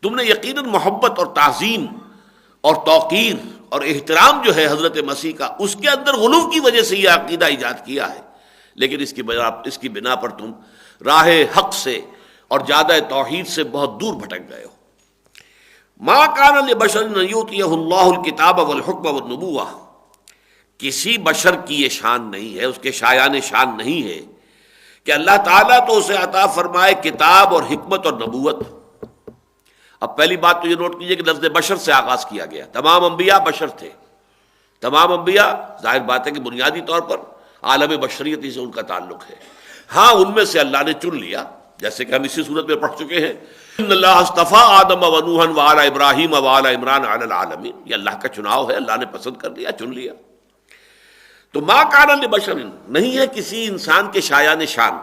تم نے یقیناً محبت اور تعظیم اور توقیر اور احترام جو ہے حضرت مسیح کا، اس کے اندر غلو کی وجہ سے یہ عقیدہ ایجاد کیا ہے، لیکن اس کی بنا پر تم راہ حق سے اور زیادہ توحید سے بہت دور بھٹک گئے ہو۔ ما کان لبشر ان یؤتیہ اللہ الکتاب والحکم والنبوہ، کسی بشر کی یہ شان نہیں ہے، اس کے شایان شان نہیں ہے کہ اللہ تعالیٰ تو اسے عطا فرمائے کتاب اور حکمت اور نبوت۔ اب پہلی بات تو یہ نوٹ کیجئے کہ لفظ بشر سے آغاز کیا گیا، تمام انبیاء بشر تھے، تمام انبیاء ظاہر بات ہے کہ بنیادی طور پر عالم بشریت ہی سے ان کا تعلق ہے، ہاں ان میں سے اللہ نے چن لیا، جیسے کہ ہم اسی صورت میں پڑھ چکے ہیں ان اللہ اصطفیٰ آدم و نوحا وآل ابراہیم وآل عمران علی العالمین، یہ اللہ کا چناؤ ہے، اللہ نے پسند کر لیا، چن لیا۔ تو ما کان لبشر، نہیں ہے کسی انسان کے شایان شان،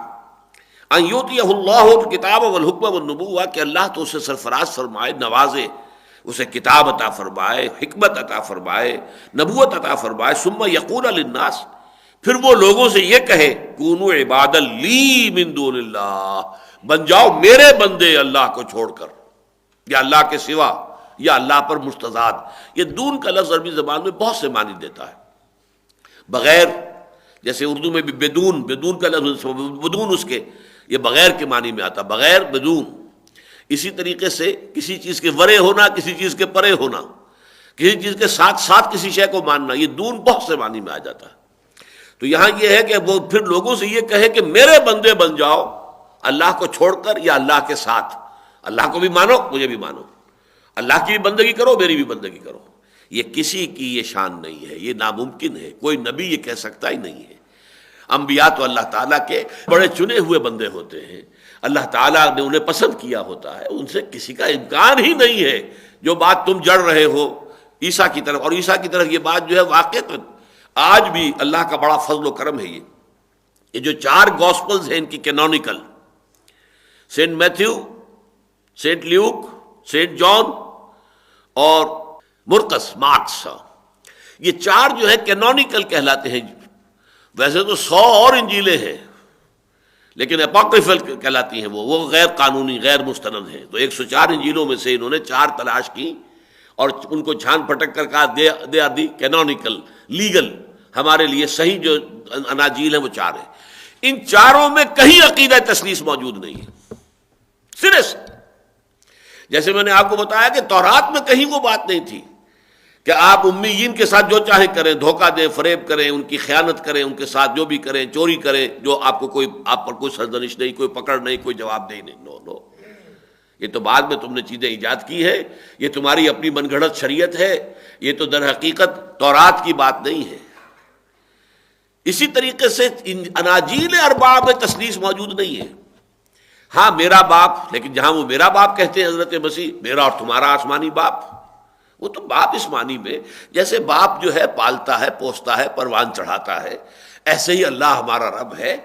ان یؤتیہ اللہ الکتاب والحکم والنبوہ، کہ اللہ تو اسے سرفراز فرمائے، نوازے، اسے کتاب عطا فرمائے، حکمت عطا فرمائے، نبوت عطا فرمائے، ثم یقول للناس، پھر وہ لوگوں سے یہ کہے کونوا عبادا لی من دون اللہ، بن جاؤ میرے بندے اللہ کو چھوڑ کر یا اللہ کے سوا یا اللہ پر مستضاد۔ یہ دون کا لفظ عربی زبان میں بہت سے معنی دیتا ہے، بغیر، جیسے اردو میں بھی بدون کا لفظ بدون اس کے یہ بغیر کے معنی میں آتا، بغیر بدون۔ اسی طریقے سے کسی چیز کے ورے ہونا، کسی چیز کے پرے ہونا، کسی چیز کے ساتھ ساتھ کسی شے کو ماننا، یہ دون بہت سے معنی میں آ جاتا ہے۔ تو یہاں یہ ہے کہ وہ پھر لوگوں سے یہ کہے کہ میرے بندے بن جاؤ اللہ کو چھوڑ کر یا اللہ کے ساتھ، اللہ کو بھی مانو مجھے بھی مانو، اللہ کی بھی بندگی کرو میری بھی بندگی کرو۔ یہ کسی کی یہ شان نہیں ہے، یہ ناممکن ہے، کوئی نبی یہ کہہ سکتا ہی نہیں ہے۔ انبیاء تو اللہ تعالیٰ کے بڑے چنے ہوئے بندے ہوتے ہیں، اللہ تعالیٰ نے انہیں پسند کیا ہوتا ہے، ان سے کسی کا امکان ہی نہیں ہے جو بات تم جڑ رہے ہو عیسیٰ کی طرف، اور عیسیٰ کی طرف یہ بات جو ہے واقعتاً آج بھی اللہ کا بڑا فضل و کرم ہے۔ یہ جو 4 گاسپلز ہیں ان کی canonical, Saint Matthew, Saint Luke, Saint John اور مرقس مارکس، یہ 4 جو ہے کینونیکل کہلاتے ہیں۔ ویسے تو 100 اور انجیلیں ہیں لیکن اپوکریفل کہلاتی ہیں، وہ غیر قانونی غیر مستند ہیں۔ تو 104 انجیلوں میں سے انہوں نے 4 تلاش کی اور ان کو چھان پھٹک کر کہا they are the canonical, legal, ہمارے لیے صحیح جو اناجیل ہیں وہ 4 ہیں۔ ان 4 میں کہیں عقیدہ تثلیث موجود نہیں ہے، سرے سے۔ جیسے میں نے آپ کو بتایا کہ تورات میں کہیں وہ بات نہیں تھی کہ آپ امیین کے ساتھ جو چاہیں کریں، دھوکہ دیں، فریب کریں، ان کی خیانت کریں، ان کے ساتھ جو بھی کریں، چوری کریں، جو آپ پر کوئی سرزنش نہیں، کوئی پکڑ نہیں، کوئی جواب دہی نہیں۔ نو، یہ تو بعد میں تم نے چیزیں ایجاد کی ہے، یہ تمہاری اپنی من گھڑت شریعت ہے، یہ تو در حقیقت تورات کی بات نہیں ہے۔ اسی طریقے سے اناجیل 4 میں تثلیث موجود نہیں ہے۔ ہاں میرا باپ، لیکن جہاں وہ میرا باپ کہتے ہیں حضرت مسیح، میرا اور تمہارا آسمانی باپ، وہ تو باپ اس معنی میں جیسے باپ جو ہے پالتا ہے، پوستا ہے، پروان چڑھاتا ہے، ایسے ہی اللہ ہمارا رب ہے۔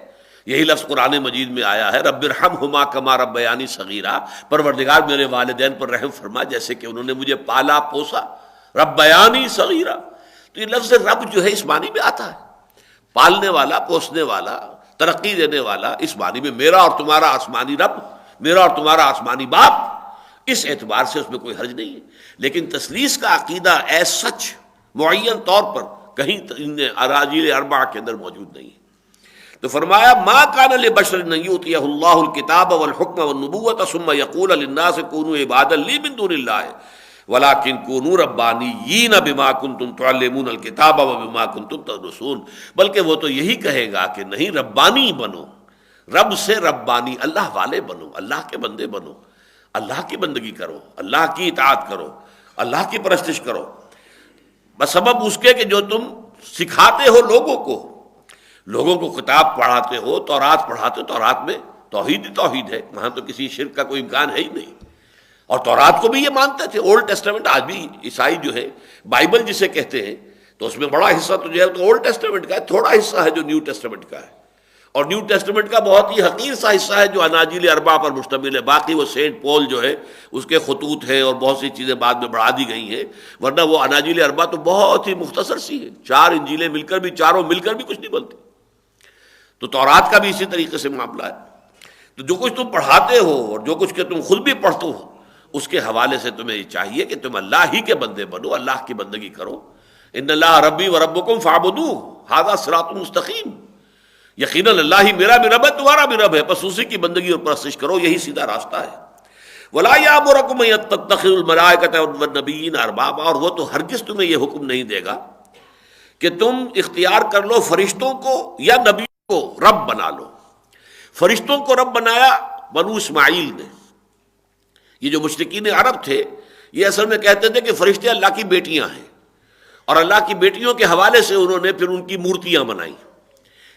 یہی لفظ قرآن مجید میں آیا ہے، رب ارحمہما کما ربیانی صغیرا، پروردگار میرے والدین پر رحم فرما جیسے کہ انہوں نے مجھے پالا پوسا، ربیانی صغیرا۔ تو یہ لفظ رب جو ہے اس معنی میں آتا ہے، پالنے والا، پوسنے والا، ترقی دینے والا، اس معنی میں میرا اور تمہارا آسمانی رب، میرا اور تمہارا آسمانی باپ، اس اعتبار سے اس میں کوئی حرج نہیں ہے۔ لیکن تثلیث کا عقیدہ ایز سچ معین طور پر کہیں اناجیل 4 کے اندر موجود نہیں ہے۔ تو فرمایا ما کان لبشر ان یؤتیہ اللہ الکتاب والحکم والنبوۃ ثم یقول للناس کونوا عبادا لی من دون اللہ ولکن کونوا ربانیین بما کنتم تعلمون الکتاب وبما کنتم تدرسون، بلکہ وہ تو یہی کہے گا کہ نہیں ربانی بنو، رب سے ربانی، اللہ والے بنو، اللہ کے بندے بنو، اللہ کی بندگی کرو، اللہ کی اطاعت کرو، اللہ کی پرستش کرو، بسبب اس کے کہ جو تم سکھاتے ہو لوگوں کو کتاب پڑھاتے ہو، تورات پڑھاتے ہو۔ تورات میں توحید ہی توحید ہے، وہاں تو کسی شرک کا کوئی امکان ہے ہی نہیں، اور تورات کو بھی یہ مانتے تھے۔ اولڈ ٹیسٹمنٹ آج بھی عیسائی جو ہے بائبل جسے کہتے ہیں، تو اس میں بڑا حصہ تو جو ہے تو اولڈ ٹیسٹمنٹ کا ہے، تھوڑا حصہ ہے جو نیو ٹیسٹمنٹ کا ہے، اور نیو ٹیسٹمنٹ کا بہت ہی حقیر سا حصہ ہے جو اناجیل اربعہ پر مشتمل ہے۔ باقی وہ سینٹ پول جو ہے اس کے خطوط ہیں اور بہت سی چیزیں بعد میں بڑھا دی گئی ہیں، ورنہ وہ اناجیل اربعہ تو بہت ہی مختصر سی ہے، 4 انجیلیں مل کر بھی، چاروں مل کر بھی کچھ نہیں بنتی۔ تو تورات کا بھی اسی طریقے سے معاملہ ہے۔ تو جو کچھ تم پڑھاتے ہو اور جو کچھ کہ تم خود بھی پڑھتے ہو، اس کے حوالے سے تمہیں یہ چاہیے کہ تم اللہ ہی کے بندے بنو، اللہ کی بندگی کرو۔ ان اللہ ربی و ربکم فاعبدوہ ھذا صراط مستقیم، یقیناً اللہ ہی میرا بھی رب ہے، تمہارا بھی رب ہے، بس اسی کی بندگی اور پرستش کرو، یہی سیدھا راستہ ہے۔ ولا یامرکم ان تتخذوا الملائکۃ والنبیین اربابا، اور وہ تو ہرگز تمہیں یہ حکم نہیں دے گا کہ تم اختیار کر لو فرشتوں کو یا نبیوں کو رب بنا لو۔ فرشتوں کو رب بنایا بنو اسماعیل نے۔ یہ جو مشرکین عرب تھے یہ اصل میں کہتے تھے کہ فرشتے اللہ کی بیٹیاں ہیں، اور اللہ کی بیٹیوں کے حوالے سے انہوں نے پھر ان کی مورتیاں بنائیں۔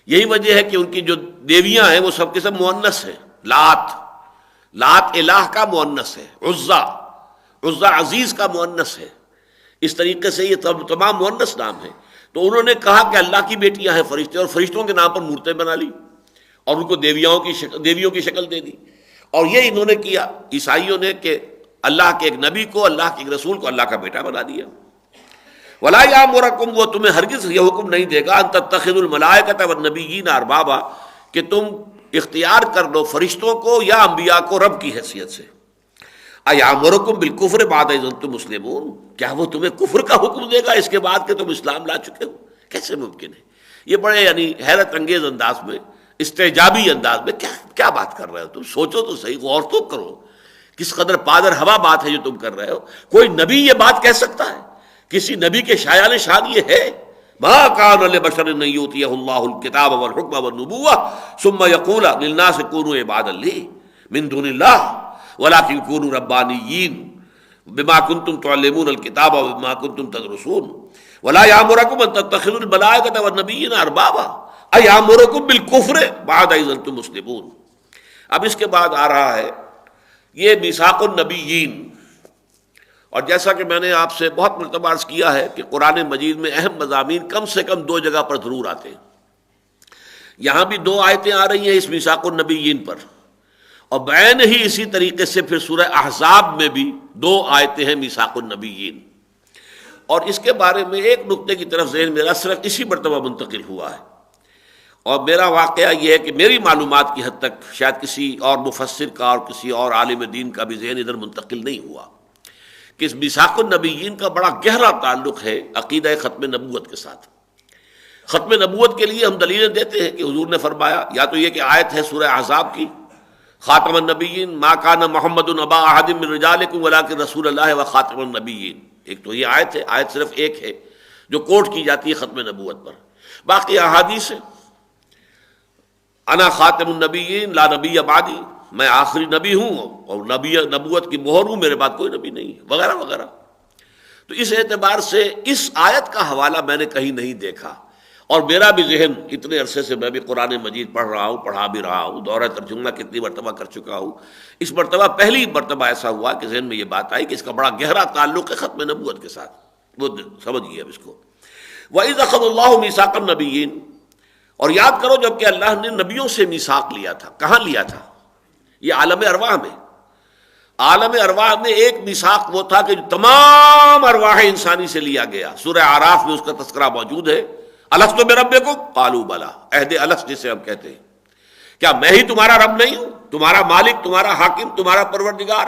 یہی وجہ ہے کہ ان کی جو دیویاں ہیں وہ سب کے سب مؤنث ہیں۔ لات الہ کا مؤنث ہے، عزا عزیز کا مؤنث ہے، اس طریقے سے یہ تمام مؤنث نام ہیں۔ تو انہوں نے کہا کہ اللہ کی بیٹیاں ہیں فرشتے، اور فرشتوں کے نام پر مورتیں بنا لی اور ان کو دیویوں کی شکل دے دی۔ اور یہ انہوں نے کیا عیسائیوں نے کہ اللہ کے ایک نبی کو، اللہ کے ایک رسول کو اللہ کا بیٹا بنا دیا۔ ولا یامرکم، وہ تمہیں ہرگز یہ حکم نہیں دے گا ان تتخذوا الملائکۃ والنبیین اربابا، کہ تم اختیار کر لو فرشتوں کو یا انبیاء کو رب کی حیثیت سے۔ ایامرکم بالکفر بعد اذ انتم مسلمون، کیا وہ تمہیں کفر کا حکم دے گا اس کے بعد کہ تم اسلام لا چکے ہو؟ کیسے ممکن ہے؟ یہ بڑے یعنی حیرت انگیز انداز میں، استعجابی انداز میں کیا بات کر رہے ہو تم؟ سوچو تو صحیح، غور تو کرو، کس قدر پادر ہوا بات ہے جو تم کر رہے ہو۔ کوئی نبی یہ بات کہہ سکتا ہے؟ کسی نبی کے شایان شان یہ ہے؟ ما کان لبشر ان یؤتیہ اللہ الکتاب والحکم والنبوۃ ثم یقول للناس کونوا عبادا لی من دون اللہ ولکن کونوا ربانیین بما کنتم تعلمون الکتاب وبما کنتم تدرسون ولا یامرکم ان تتخذوا الملائکۃ والنبیین اربابا ایامرکم بالکفر بعد اذ انتم مسلمون۔ اب اس کے بعد آ رہا ہے یہ میثاق النبیین، اور جیسا کہ میں نے آپ سے بہت مرتبہ عرض کیا ہے کہ قرآن مجید میں اہم مضامین کم سے کم 2 جگہ پر ضرور آتے ہیں۔ یہاں بھی 2 آیتیں آ رہی ہیں اس میثاق النبیین پر، اور بعین ہی اسی طریقے سے پھر سورہ احزاب میں بھی 2 آیتیں ہیں میثاق النبیین۔ اور اس کے بارے میں ایک نقطے کی طرف ذہن میرا صرف اسی مرتبہ منتقل ہوا ہے، اور میرا واقعہ یہ ہے کہ میری معلومات کی حد تک شاید کسی اور مفسر کا اور کسی اور عالم دین کا بھی ذہن ادھر منتقل نہیں ہوا کہ اس میثاق النبیین کا بڑا گہرا تعلق ہے عقیدہ ختم نبوت کے ساتھ۔ ختم نبوت کے لیے ہم دلیلیں دیتے ہیں کہ حضور نے فرمایا، یا تو یہ کہ آیت ہے سورہ احزاب کی، خاتم النبیین ما کان محمد ابا احد من رجالکم ولکن رسول اللہ و خاتم النبیین۔ ایک تو یہ آیت ہے، آیت صرف ایک ہے جو کوٹ کی جاتی ہے ختم نبوت پر، باقی احادیث ہے، انا خاتم النبیین لا نبی بعدی، میں آخری نبی ہوں اور نبوت کی مہر ہوں، میرے بعد کوئی نبی نہیں ہے، وغیرہ وغیرہ۔ تو اس اعتبار سے اس آیت کا حوالہ میں نے کہیں نہیں دیکھا، اور میرا بھی ذہن اتنے عرصے سے میں بھی قرآن مجید پڑھ رہا ہوں، پڑھا بھی رہا ہوں، دورہ ترجمہ کتنی مرتبہ کر چکا ہوں، اس مرتبہ پہلی مرتبہ ایسا ہوا کہ ذہن میں یہ بات آئی کہ اس کا بڑا گہرا تعلق ہے ختم نبوت کے ساتھ۔ وہ سمجھیے اب اس کو۔ وَإِذْ أَخَذَ اللَّهُ مِيثَاقَ النَّبِيِّينَ، اور یاد کرو جب کہ اللہ نے نبیوں سے میثاق لیا تھا، کہاں لیا تھا؟ یہ عالم ارواح میں۔ عالم ارواح میں ایک میثاق وہ تھا کہ جو تمام ارواح انسانی سے لیا گیا، سورہ اعراف میں اس کا تذکرہ موجود ہے، الست بربکم قالوا بلی، عہد الست جسے ہم کہتے ہیں، کیا میں ہی تمہارا رب نہیں ہوں، تمہارا مالک، تمہارا حاکم، تمہارا پروردگار؟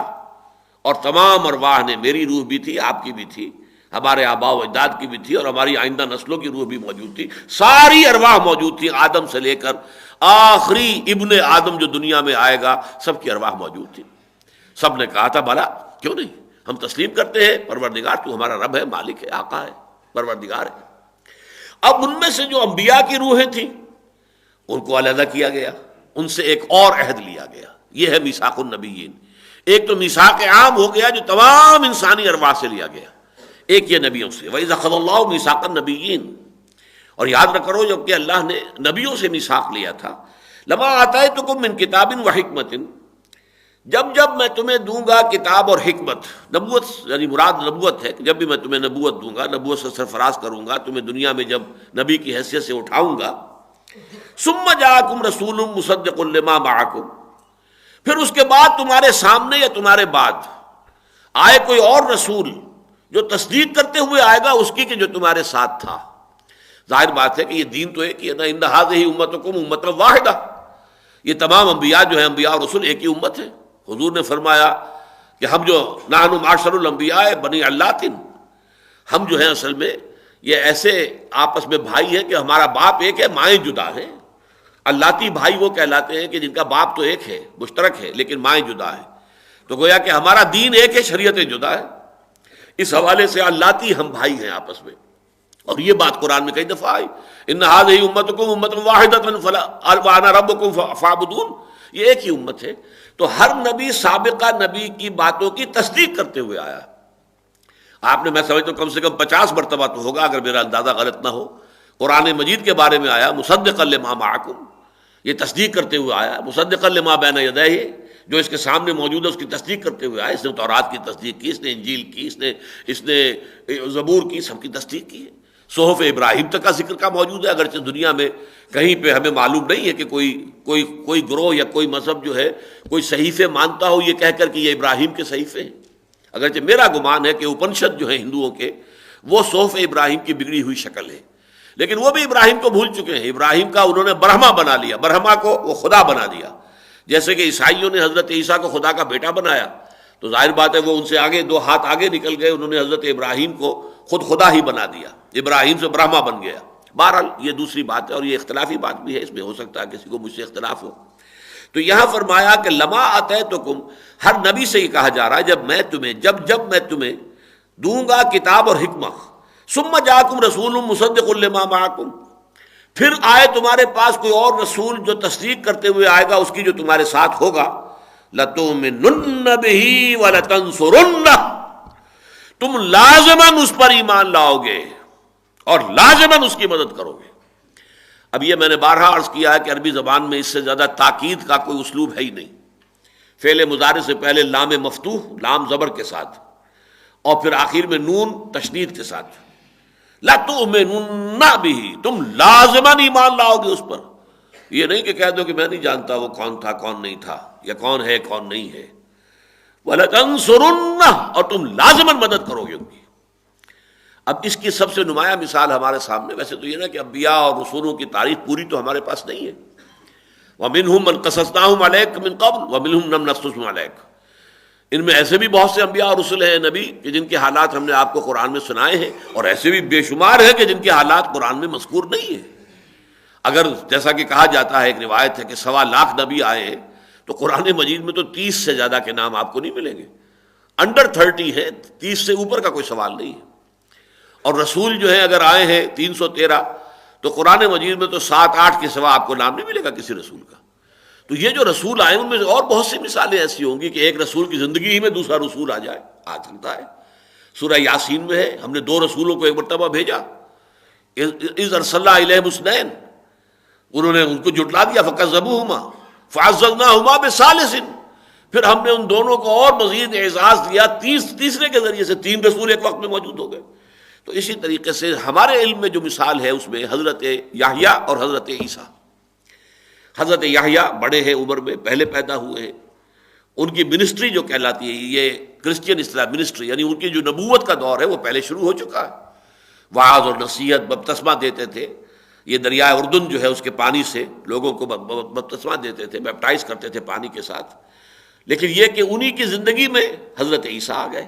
اور تمام ارواح نے، میری روح بھی تھی، آپ کی بھی تھی، ہمارے آباء و اجداد کی بھی تھی، اور ہماری آئندہ نسلوں کی روح بھی موجود تھی، ساری ارواح موجود تھی، آدم سے لے کر آخری ابن آدم جو دنیا میں آئے گا سب کی ارواح موجود تھی۔ سب نے کہا تھا بھلا کیوں نہیں، ہم تسلیم کرتے ہیں پروردگار تو ہمارا رب ہے، مالک ہے، آقا ہے، پروردگار ہے۔ اب ان میں سے جو انبیاء کی روحیں تھیں ان کو علیحدہ کیا گیا، ان سے ایک اور عہد لیا گیا. یہ ہے میثاق النبیین. ایک تو میثاق عام ہو گیا جو تمام انسانی ارواح سے لیا گیا, ایک یہ نبیوں سے. وَإِذْ أَخَذَ اللَّهُ مِيثَاقَ النَّبِيِّينَ, اور یاد رکھ کرو جب کہ اللہ نے نبیوں سے میثاق لیا تھا. لَمَا آتَيْتُكُم مِّن كِتَابٍ وَحِكْمَةٍ, جب میں تمہیں دوں گا کتاب اور حکمت. نبوت یعنی مراد نبوت ہے کہ جب بھی میں تمہیں نبوت دوں گا, نبوت سے سرفراز کروں گا, تمہیں دنیا میں جب نبی کی حیثیت سے اٹھاؤں گا. ثُمَّ جَاءَكُمْ رَسُولٌ مُصَدِّقٌ لِّمَا مَعَكُمْ, پھر اس کے بعد تمہارے سامنے یا تمہارے بعد آئے کوئی اور رسول جو تصدیق کرتے ہوئے آئے گا اس کی کہ جو تمہارے ساتھ تھا. ظاہر بات ہے کہ یہ دین تو ایک ہی ہے نا. ان هذه امتکم امۃ واحدہ, یہ تمام انبیاء جو ہیں انبیاء اور رسول ایک ہی امت ہے. حضور نے فرمایا کہ ہم جو نحن معاشر الانبیاء بنی علات, ہم جو ہیں اصل میں یہ ایسے آپس میں بھائی ہیں کہ ہمارا باپ ایک ہے, مائیں جدا ہیں. اللاتی بھائی وہ کہلاتے ہیں کہ جن کا باپ تو ایک ہے, مشترک ہے, لیکن مائیں جدا ہیں. تو گویا کہ ہمارا دین ایک ہے, شریعتیں جدا ہے. اس حوالے سے اللاتی ہم بھائی ہیں آپس میں. اور یہ بات قرآن میں کئی دفعہ آئی, ان هذه امتکم امۃ واحدۃ وانا ربکم فاعبدون, یہ ایک ہی امت ہے. تو ہر نبی سابقہ نبی کی باتوں کی تصدیق کرتے ہوئے آیا. آپ نے میں سمجھتا ہوں کم سے کم 50 مرتبہ تو ہوگا اگر میرا اندازہ غلط نہ ہو, قرآن مجید کے بارے میں آیا مصدقا لما معکم, یہ تصدیق کرتے ہوئے آیا. مصدقا لما بین یدیہ, جو اس کے سامنے موجود ہے اس کی تصدیق کرتے ہوئے آیا. اس نے تورات کی تصدیق کی, اس نے انجیل کی, اس نے زبور کی, سب کی تصدیق کی ہے. صحف ابراہیم تک کا ذکر کا موجود ہے, اگرچہ دنیا میں کہیں پہ ہمیں معلوم نہیں ہے کہ کوئی گروہ یا کوئی مذہب جو ہے کوئی صحیفے مانتا ہو یہ کہہ کر کہ یہ ابراہیم کے صحیفے ہیں. اگرچہ میرا گمان ہے کہ اپنشد جو ہیں ہندوؤں کے وہ صحف ابراہیم کی بگڑی ہوئی شکل ہے, لیکن وہ بھی ابراہیم کو بھول چکے ہیں. ابراہیم کا انہوں نے برہما بنا لیا, برہما کو وہ خدا بنا دیا. جیسے کہ عیسائیوں نے حضرت عیسیٰ کو خدا کا بیٹا بنایا, تو ظاہر بات ہے وہ ان سے آگے 2 ہاتھ آگے نکل گئے, انہوں نے حضرت ابراہیم کو خود خدا ہی بنا دیا, ابراہیم سے برہما بن گیا. بہرحال یہ دوسری بات ہے اور یہ اختلافی بات بھی ہے, اس میں ہو سکتا ہے کسی کو مجھ سے اختلاف ہو. تو یہاں فرمایا کہ لما آتیتکم, ہر نبی سے یہ کہا جا رہا ہے جب میں تمہیں دوں گا کتاب اور حکمت. ثم جاءکم رسول مصدق لما معکم, پھر آئے تمہارے پاس کوئی اور رسول جو تصدیق کرتے ہوئے آئے گا اس کی جو تمہارے ساتھ ہوگا. لتؤمنن بہ ولتنصرنہ, تم لازماً اس پر ایمان لاؤ گے اور لازماً اس کی مدد کرو گے. اب یہ میں نے بارہا عرض کیا ہے کہ عربی زبان میں اس سے زیادہ تاکید کا کوئی اسلوب ہے ہی نہیں. فعل مضارع سے پہلے لام مفتوح, لام زبر کے ساتھ, اور پھر آخر میں نون تشدید کے ساتھ. لَتُؤْمِنُنَّ بِهِ, تم لازماً ایمان لاؤ گے اس پر. یہ نہیں کہ کہہ دو کہ میں نہیں جانتا وہ کون تھا کون نہیں تھا, یا کون ہے کون نہیں ہے. وَلَتَنْصُرُنَّ, اور تم لازماً مدد کرو گے ان کی. اب اس کی سب سے نمایاں مثال ہمارے سامنے ویسے تو یہ نا کہ انبیاء اور رسولوں کی تاریخ پوری تو ہمارے پاس نہیں ہے. وَمِنْهُمْ مَنْ قَصَصْنَاهُمْ عَلَيْكَ مِنْ قَبْلُ وَمِنْهُمْ لَمْ نَقْصُصْهُمْ عَلَيْكَ, ان میں ایسے بھی بہت سے انبیاء اور رسول ہیں نبی کہ جن کے حالات ہم نے آپ کو قرآن میں سنائے ہیں, اور ایسے بھی بے شمار ہیں کہ جن کے حالات قرآن میں مذکور نہیں ہیں. اگر جیسا کہ کہا جاتا ہے, ایک روایت ہے کہ 1.25 لاکھ نبی آئے ہیں, تو قرآن مجید میں تو 30 سے زیادہ کے نام آپ کو نہیں ملیں گے. انڈر 30 ہے, 30 سے اوپر کا کوئی سوال نہیں ہے. اور رسول جو ہیں اگر آئے ہیں 313, تو قرآن مجید میں تو 7-8 کے سوا آپ کو نام نہیں ملے گا کسی رسول کا. تو یہ جو رسول آئے ان میں اور بہت سی مثالیں ایسی ہوں گی کہ ایک رسول کی زندگی ہی میں دوسرا رسول آ جائے, آ سکتا ہے. سورہ یاسین میں ہے, ہم نے 2 رسولوں کو ایک مرتبہ بھیجا. اذ ارسلنا الیہم اثنین, انہوں نے ان کو جھٹلا دیا. فکذبوہما فعززناہما بثالث, پھر ہم نے ان دونوں کو اور مزید اعزاز دیا تیسرے کے ذریعے سے. 3 رسول ایک وقت میں موجود ہو گئے. تو اسی طریقے سے ہمارے علم میں جو مثال ہے اس میں حضرت یحییٰ اور حضرت عیسیٰ. حضرت یحییٰ بڑے ہیں عمر میں, پہلے پیدا ہوئے ہیں. ان کی منسٹری جو کہلاتی ہے, یہ کرسچین اصطلاح منسٹری, یعنی ان کی جو نبوت کا دور ہے وہ پہلے شروع ہو چکا ہے. وعظ اور نصیحت, بپتسمہ دیتے تھے. یہ دریائے اردن جو ہے اس کے پانی سے لوگوں کو بپتسمہ دیتے تھے, بیپٹائز کرتے تھے پانی کے ساتھ. لیکن یہ کہ انہی کی زندگی میں حضرت عیسیٰ آ گئے.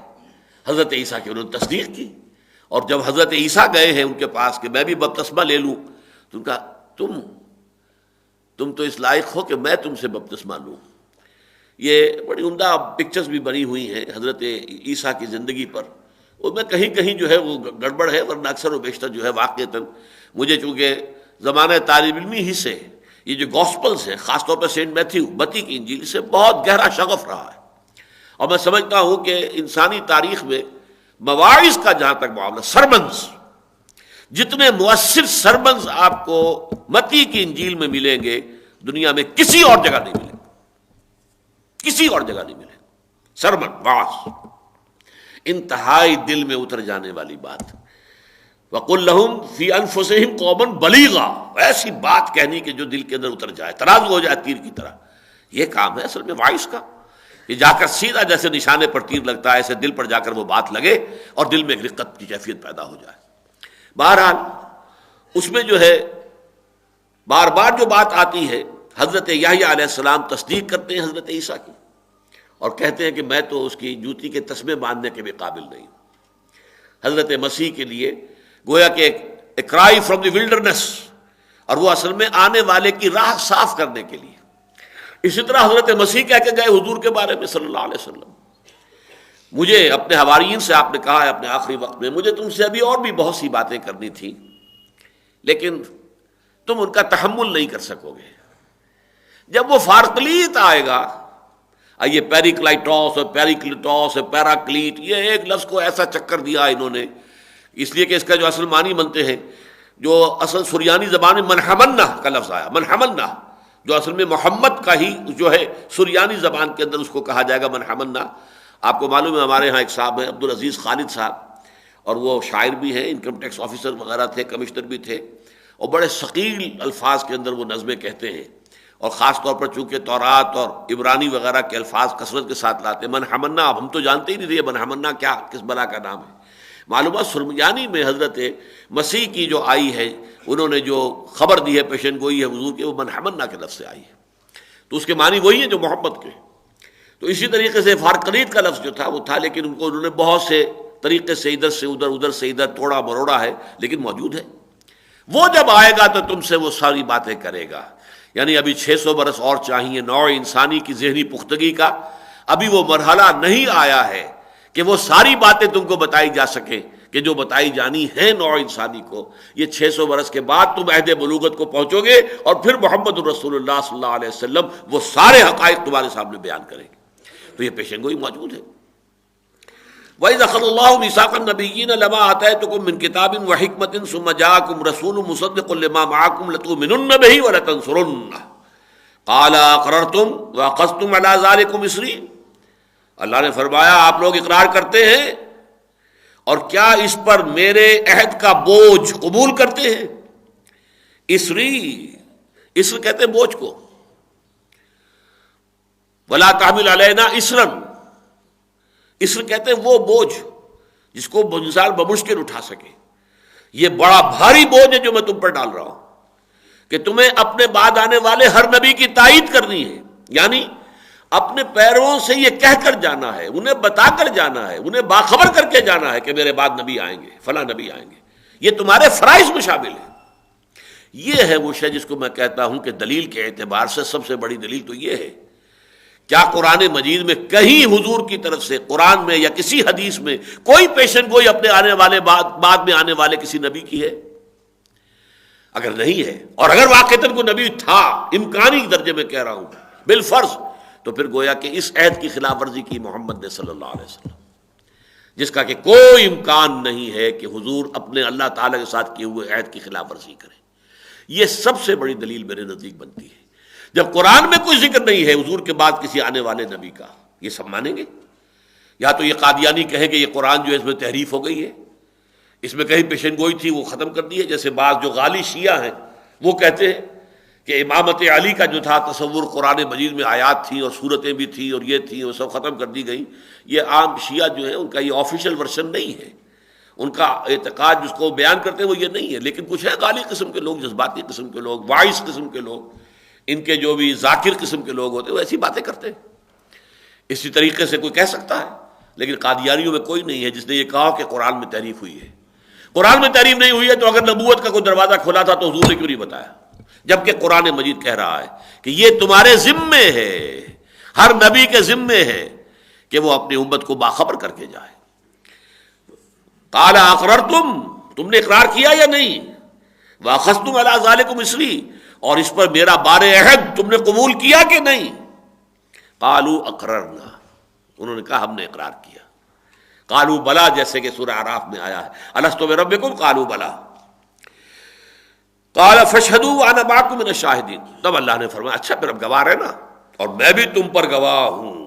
حضرت عیسیٰ کی انہوں نے تصدیق کی, اور جب حضرت عیسیٰ گئے ہیں ان کے پاس کہ میں بھی بپتسمہ لے لوں, تو ان کا تم تو اس لائق ہو کہ میں تم سے بپتسمہ لوں. یہ بڑی عمدہ پکچرز بھی بنی ہوئی ہیں حضرت عیسیٰ کی زندگی پر. اور میں کہیں کہیں جو ہے وہ گڑبڑ ہے, ورنہ اکثر و بیشتر جو ہے واقعتاً مجھے چونکہ زمانہ طالب علمی ہی سے یہ جو گاسپلز ہیں، خاص طور پر سینٹ میتھیو متی کی انجیل سے بہت گہرا شغف رہا ہے، اور میں سمجھتا ہوں کہ انسانی تاریخ میں مواعظ کا جہاں تک معاملہ، سرمنز، جتنے مؤثر سرمنز آپ کو متی کی انجیل میں ملیں گے دنیا میں کسی اور جگہ نہیں ملیں، کسی اور جگہ نہیں ملیں۔ سرمن، واعظ، انتہائی دل میں اتر جانے والی بات۔ وَقُلْ لَهُمْ فِي أَنفُسِهِمْ قَوْلًا بَلِيغًا، ایسی بات کہنی کہ جو دل کے اندر اتر جائے، ترازو ہو جائے تیر کی طرح۔ یہ کام ہے اصل میں واعظ کا، یہ جا کر سیدھا جیسے نشانے پر تیر لگتا ہے ایسے دل پر جا کر وہ بات لگے اور دل میں ایک رقت کی کیفیت پیدا ہو جائے۔ بہرحال اس میں جو ہے بار بار جو بات آتی ہے، حضرت یحییٰ علیہ السلام تصدیق کرتے ہیں حضرت عیسیٰ کی اور کہتے ہیں کہ میں تو اس کی جوتی کے تسمے باندھنے کے بھی قابل نہیں ہوں۔ حضرت مسیح کے لیے گویا کہ ایک کرائی فرام دی ولڈرنس، اور وہ اصل میں آنے والے کی راہ صاف کرنے کے لیے۔ اسی طرح حضرت مسیح کہہ کے گئے حضور کے بارے میں صلی اللہ علیہ وسلم، مجھے اپنے حواریین سے آپ نے کہا ہے اپنے آخری وقت میں، مجھے تم سے ابھی اور بھی بہت سی باتیں کرنی تھی لیکن تم ان کا تحمل نہیں کر سکو گے۔ جب وہ فارکلیت آئے گا، یہ پیریکلائٹوس اور پیریکلیٹوس اور پیراکلیٹ، یہ ایک لفظ کو ایسا چکر دیا انہوں نے، اس لیے کہ اس کا جو اصل معنی بنتے ہیں، جو اصل سریانی زبان میں منحمنہ کا لفظ آیا، منحمنہ، جو اصل میں محمد کا ہی جو ہے سریانی زبان کے اندر اس کو کہا جائے گا منحمنہ۔ آپ کو معلوم ہے ہمارے ہاں ایک صاحب ہیں عبدالعزیز خالد صاحب، اور وہ شاعر بھی ہیں، انکم ٹیکس آفیسر وغیرہ تھے، کمشنر بھی تھے، اور بڑے ثقیل الفاظ کے اندر وہ نظمیں کہتے ہیں، اور خاص طور پر چونکہ تورات اور عبرانی وغیرہ کے الفاظ کثرت کے ساتھ لاتے ہیں۔ منحمنہ، اب ہم تو جانتے ہی نہیں تھے منحمنہ کیا، کس بلا کا نام ہے۔ معلومات سرمیانی میں حضرت مسیح کی جو آئی ہے، انہوں نے جو خبر دی ہے، پیشن گوئی ہے حضور کی، وہ منحمنہ کے لفظ سے آئی ہے، تو اس کے معنی وہی ہے جو محبت کے۔ تو اسی طریقے سے فارقلیت کا لفظ جو تھا وہ تھا، لیکن ان کو انہوں نے بہت سے طریقے سے ادھر سے ادھر، ادھر سے ادھر توڑا مروڑا ہے، لیکن موجود ہے۔ وہ جب آئے گا تو تم سے وہ ساری باتیں کرے گا، یعنی ابھی 600 برس اور چاہیے نوع انسانی کی ذہنی پختگی کا، ابھی وہ مرحلہ نہیں آیا ہے کہ وہ ساری باتیں تم کو بتائی جا سکیں کہ جو بتائی جانی ہیں نوع انسانی کو۔ یہ 600 برس کے بعد تم عہد بلوغت کو پہنچو گے، اور پھر محمد الرسول اللہ صلی اللہ علیہ وسلم وہ سارے حقائق تمہارے سامنے بیان کریں گے۔ تو یہ پیشن گوئی موجود ہے۔ وَإِذْ أَخَذَ اللَّهُ مِيثَاقَ النَّبِيِّينَ لَمَا آتَيْتُكُم مِّن كِتَابٍ وَحِكْمَةٍ ثُمَّ جَاءَكُمْ رَسُولٌ مُّصَدِّقٌ لِّمَا مَعَكُمْ لَتُؤْمِنُنَّ بِهِ وَلَتَنصُرُنَّهُ قَالَ أَقْرَرْتُمْ وَأَخَذْتُمْ عَلَىٰ ذَٰلِكُمْ إِصْرِي، اللہ نے فرمایا آپ لوگ اقرار کرتے ہیں اور کیا اس پر میرے عہد کا بوجھ قبول کرتے ہیں؟ اسری، اسر کہتے ہیں بوجھ کو، وَلَا تَحْمِلْ عَلَيْنَا إِصْرًا، اسر کہتے ہیں وہ بوجھ جس کو انسان بمشکل اٹھا سکے۔ یہ بڑا بھاری بوجھ ہے جو میں تم پر ڈال رہا ہوں کہ تمہیں اپنے بعد آنے والے ہر نبی کی تائید کرنی ہے، یعنی اپنے پیروں سے یہ کہہ کر جانا ہے، انہیں بتا کر جانا ہے، انہیں باخبر کر کے جانا ہے کہ میرے بعد نبی آئیں گے، فلاں نبی آئیں گے، یہ تمہارے فرائض میں شامل ہے۔ یہ ہے وہ شے جس کو میں کہتا ہوں کہ دلیل کے اعتبار سے سب سے بڑی دلیل تو یہ ہے، کیا قرآن مجید میں کہیں حضور کی طرف سے قرآن میں یا کسی حدیث میں کوئی پیشن گوئی اپنے آنے والے بعد میں آنے والے کسی نبی کی ہے؟ اگر نہیں ہے، اور اگر واقعتاً کوئی نبی تھا، امکانی درجے میں کہہ رہا ہوں بالفرض، تو پھر گویا کہ اس عہد کی خلاف ورزی کی محمد نے صلی اللہ علیہ وسلم، جس کا کہ کوئی امکان نہیں ہے کہ حضور اپنے اللہ تعالیٰ کے ساتھ کیے ہوئے عہد کی خلاف ورزی کریں۔ یہ سب سے بڑی دلیل میرے نزدیک بنتی ہے۔ جب قرآن میں کوئی ذکر نہیں ہے حضور کے بعد کسی آنے والے نبی کا، یہ سب مانیں گے؟ یا تو یہ قادیانی کہیں کہ یہ قرآن جو ہے اس میں تحریف ہو گئی ہے، اس میں کہیں پیشن گوئی تھی وہ ختم کر دی ہے، جیسے بعض جو غالی شیعہ ہیں وہ کہتے ہیں کہ امامت علی کا جو تھا تصور قرآن مجید میں آیات تھیں اور صورتیں بھی تھیں اور یہ تھیں، وہ سب ختم کر دی گئی۔ یہ عام شیعہ جو ہیں ان کا یہ آفیشیل ورژن نہیں ہے، ان کا اعتقاد جس کو بیان کرتے ہیں وہ یہ نہیں ہے، لیکن کچھ ہے غالی قسم کے لوگ، جذباتی قسم کے لوگ، واعظ قسم کے لوگ، ان کے جو بھی ذاکر قسم کے لوگ ہوتے ہیں وہ ایسی باتیں کرتے ہیں۔ اسی طریقے سے کوئی کہہ سکتا ہے، لیکن قادیانیوں میں کوئی نہیں ہے جس نے یہ کہا کہ قرآن میں تحریف ہوئی ہے۔ قرآن میں تحریف نہیں ہوئی ہے تو اگر نبوت کا کوئی دروازہ کھلا تھا تو حضور نے کیوں نہیں بتایا؟ جبکہ قرآن مجید کہہ رہا ہے کہ یہ تمہارے ذمے ہے، ہر نبی کے ذمے ہے کہ وہ اپنی امت کو باخبر کر کے جائے۔ قال اقررتم، تم نے اقرار کیا یا نہیں؟ واخذتم علی ذلکم اسری، اور اس پر میرا بار عہد تم نے قبول کیا کہ نہیں؟ قالوا اقررنا، انہوں نے کہا ہم نے اقرار کیا۔ قالوا بلا، جیسے کہ سورہ اعراف میں آیا ہے الست بربکم قالوا بلا، قال فاشهدوا وانا معكم من الشاهدين، تب اللہ نے فرمایا اچھا پھر اب گواہ رہنا اور میں بھی تم پر گواہ ہوں،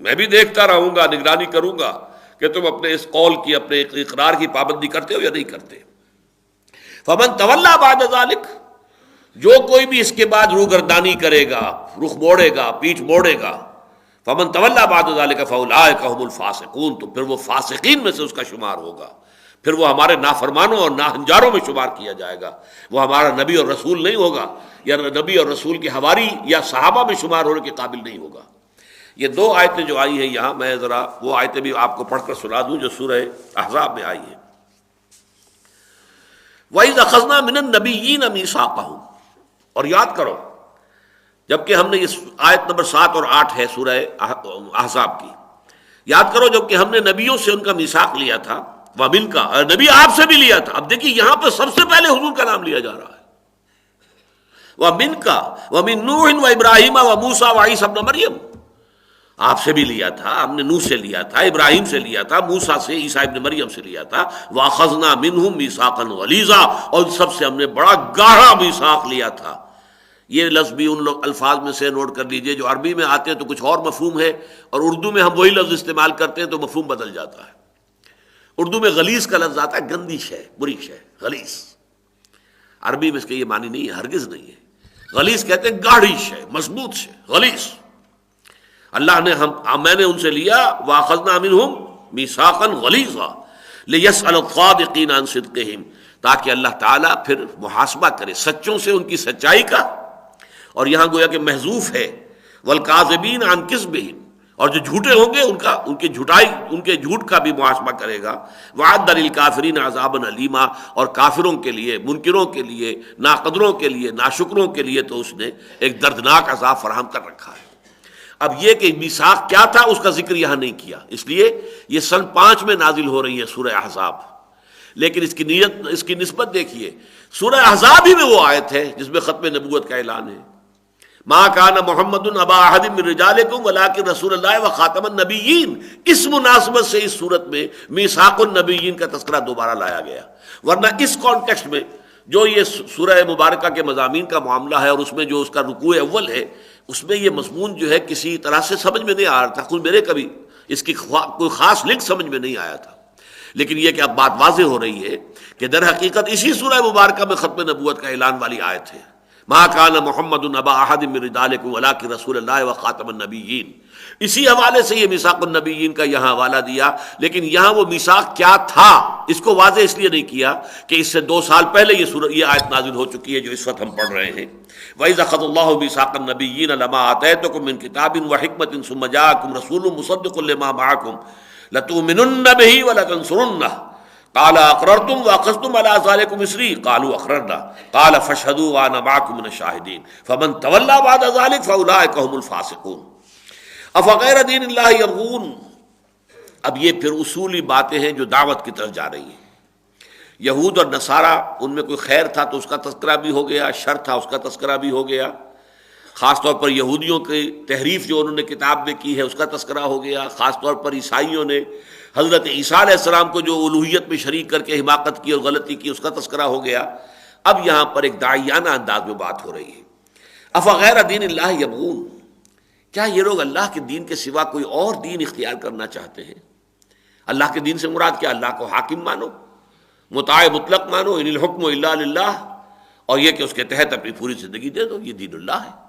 میں بھی دیکھتا رہوں گا، نگرانی کروں گا کہ تم اپنے اس قول کی، اپنے اقرار کی پابندی کرتے ہو یا نہیں کرتے۔ فمن تولى بعد ذلك، جو کوئی بھی اس کے بعد روگردانی کرے گا، رخ موڑے گا، پیٹھ موڑے گا، فمن تولى بعد ذلك فاولئک هم الفاسقون، تو پھر وہ فاسقین میں سے اس کا شمار ہوگا، پھر وہ ہمارے نافرمانوں اور ناہنجاروں میں شمار کیا جائے گا، وہ ہمارا نبی اور رسول نہیں ہوگا، یا نبی اور رسول کے حواری یا صحابہ میں شمار ہونے کے قابل نہیں ہوگا۔ یہ دو آیتیں جو آئی ہیں یہاں، میں ذرا وہ آیتیں بھی آپ کو پڑھ کر سنا دوں جو سورہ احزاب میں آئی ہیں۔ وَإِذْ أَخَذْنَا مِنَ النَّبِيِّينَ مِيثَاقَهُمْ، اور یاد کرو جبکہ ہم نے اس آیت نمبر 7 اور 8 ہے سورہ احزاب کی، یاد کرو جبکہ ہم نے نبیوں سے ان کا میثاق لیا تھا، وَمِنْ کا، اور نبی آپ سے بھی لیا تھا۔ اب دیکھیے یہاں پہ سب سے پہلے حضور کا نام لیا جا رہا ہے، وَمِنْ کا وَمِنْ نُوحٍ وَإِبْرَاهِيمَ وَمُوسَىٰ وَعِيسَىٰ ابْنَ مَرْيَمَ، آپ سے بھی لیا تھا، ہم نے نوح سے لیا تھا، ابراہیم سے لیا تھا، موسیٰ سے، عیسیٰ ابن مریم سے لیا تھا، وَأَخَذْنَا مِنْهُمْ مِيثَاقًا غَلِيظًا، اور سب سے ہم نے بڑا گاڑھا میثاق لیا تھا۔ یہ لفظ بھی ان لوگ الفاظ میں سے نوٹ کر لیجئے جو عربی میں آتے ہیں تو کچھ اور مفہوم ہے، اور اردو میں ہم وہی لفظ استعمال کرتے ہیں تو مفہوم بدل جاتا ہے۔ اردو میں غلیظ کا لفظ آتا ہے گندی شے، بری شے، غلیظ۔ عربی میں اس کے یہ معنی نہیں ہے، ہرگز نہیں ہے۔ غلیظ کہتے ہیں گاڑھی شے، مضبوط شے، غلیظ۔ اللہ نے میں نے ان سے لیا، وَأَخَذْنَا مِنْهُمْ مِيثَاقًا غَلِيظًا لِيَسْأَلَ الصَّادِقِينَ عَنْ صِدْقِهِمْ، تاکہ اللہ تعالیٰ پھر محاسبہ کرے سچوں سے ان کی سچائی کا، اور یہاں گویا کہ محذوف ہے وَالْكَاذِبِينَ عَنْ كِذْبِهِمْ، اور جو جھوٹے ہوں گے ان کے جھوٹائی، ان کے جھوٹ کا بھی محاسبہ کرے گا۔ وَعَدَّ لِلْكَافِرِينَ عَذَابًا أَلِيمًا، اور کافروں کے لیے، منکروں کے لیے، ناقدروں کے لیے، ناشکروں کے لیے تو اس نے ایک دردناک عذاب فراہم کر رکھا ہے۔ اب یہ کہ میثاق کیا تھا اس کا ذکر یہاں نہیں کیا، اس لیے یہ سن 5 میں نازل ہو رہی ہے سورہ احزاب، لیکن اس کی نسبت دیکھیے، سورہ احزاب ہی میں وہ آیت ہے جس میں ختم نبوت کا اعلان ہے۔ ما کان محمد ابا احد من رجالکم ولکن رسول اللہ وخاتم النبیین، اس مناسبت سے اس صورت میں میثاق النبیین کا تذکرہ دوبارہ لایا گیا، ورنہ اس کانٹیکسٹ میں جو یہ سورہ مبارکہ کے مضامین کا معاملہ ہے اور اس میں جو اس کا رکوع اول ہے، اس میں یہ مضمون جو ہے کسی طرح سے سمجھ میں نہیں آ رہا تھا، خود میرے کبھی اس کی کوئی خاص لنک سمجھ میں نہیں آیا تھا، لیکن یہ کہ اب بات واضح ہو رہی ہے کہ در حقیقت اسی سورہ مبارکہ میں ختم نبوت کا اعلان والی آیت ہے۔ ما کان محمد ابا احد من رجالکم ولکن رسول اللہ وخاتم النبیین، اسی حوالے سے یہ میثاق النبیین کا یہاں حوالہ دیا، لیکن یہاں وہ میثاق کیا تھا اس کو واضح اس لیے نہیں کیا کہ اس سے 2 سال پہلے یہ آیت نازل ہو چکی ہے جو اس وقت ہم پڑھ رہے ہیں۔ وَإِذْ أَخَذَ اللَّهُ مِيثَاقَ النَّبِيِّينَ لَمَا آتَيْتُكُم مِّن كِتَابٍ وَحِكْمَةٍ ثُمَّ جَاءَكُمْ رَسُولٌ مُصَدِّقٌ لِّمَا مَعَكُمْ لَتُؤْمِنُنَّ بِهِ وَلَتَنصُرُنَّهُ قال اقررتم واخذتم على ذلكم مصری قالوا اقررنا قال فاشهدوا وانا معكم من الشاهدين فمن تولى بعد ذلك فاولئك هم الفاسقون افغیر دین اللہ یبغون۔ اب یہ پھر اصولی باتیں ہیں جو دعوت کی طرف جا رہی ہیں۔ یہود اور نصارہ ان میں کوئی خیر تھا تو اس کا تذکرہ بھی ہو گیا، شر تھا اس کا تذکرہ بھی ہو گیا، خاص طور پر یہودیوں کی تحریف جو انہوں نے کتاب میں کی ہے اس کا تذکرہ ہو گیا، خاص طور پر عیسائیوں نے حضرت عیسیٰ علیہ السلام کو جو الوہیت میں شریک کر کے حماقت کی اور غلطی کی اس کا تذکرہ ہو گیا۔ اب یہاں پر ایک داعیانہ انداز میں بات ہو رہی ہے۔ افغیر دین اللہ یبغون، کیا یہ لوگ اللہ کے دین کے سوا کوئی اور دین اختیار کرنا چاہتے ہیں؟ اللہ کے دین سے مراد کیا؟ اللہ کو حاکم مانو، مطاع مطلق مانو، ان الحکم الا للہ، اور یہ کہ اس کے تحت اپنی پوری زندگی دے دو، یہ دین اللہ ہے۔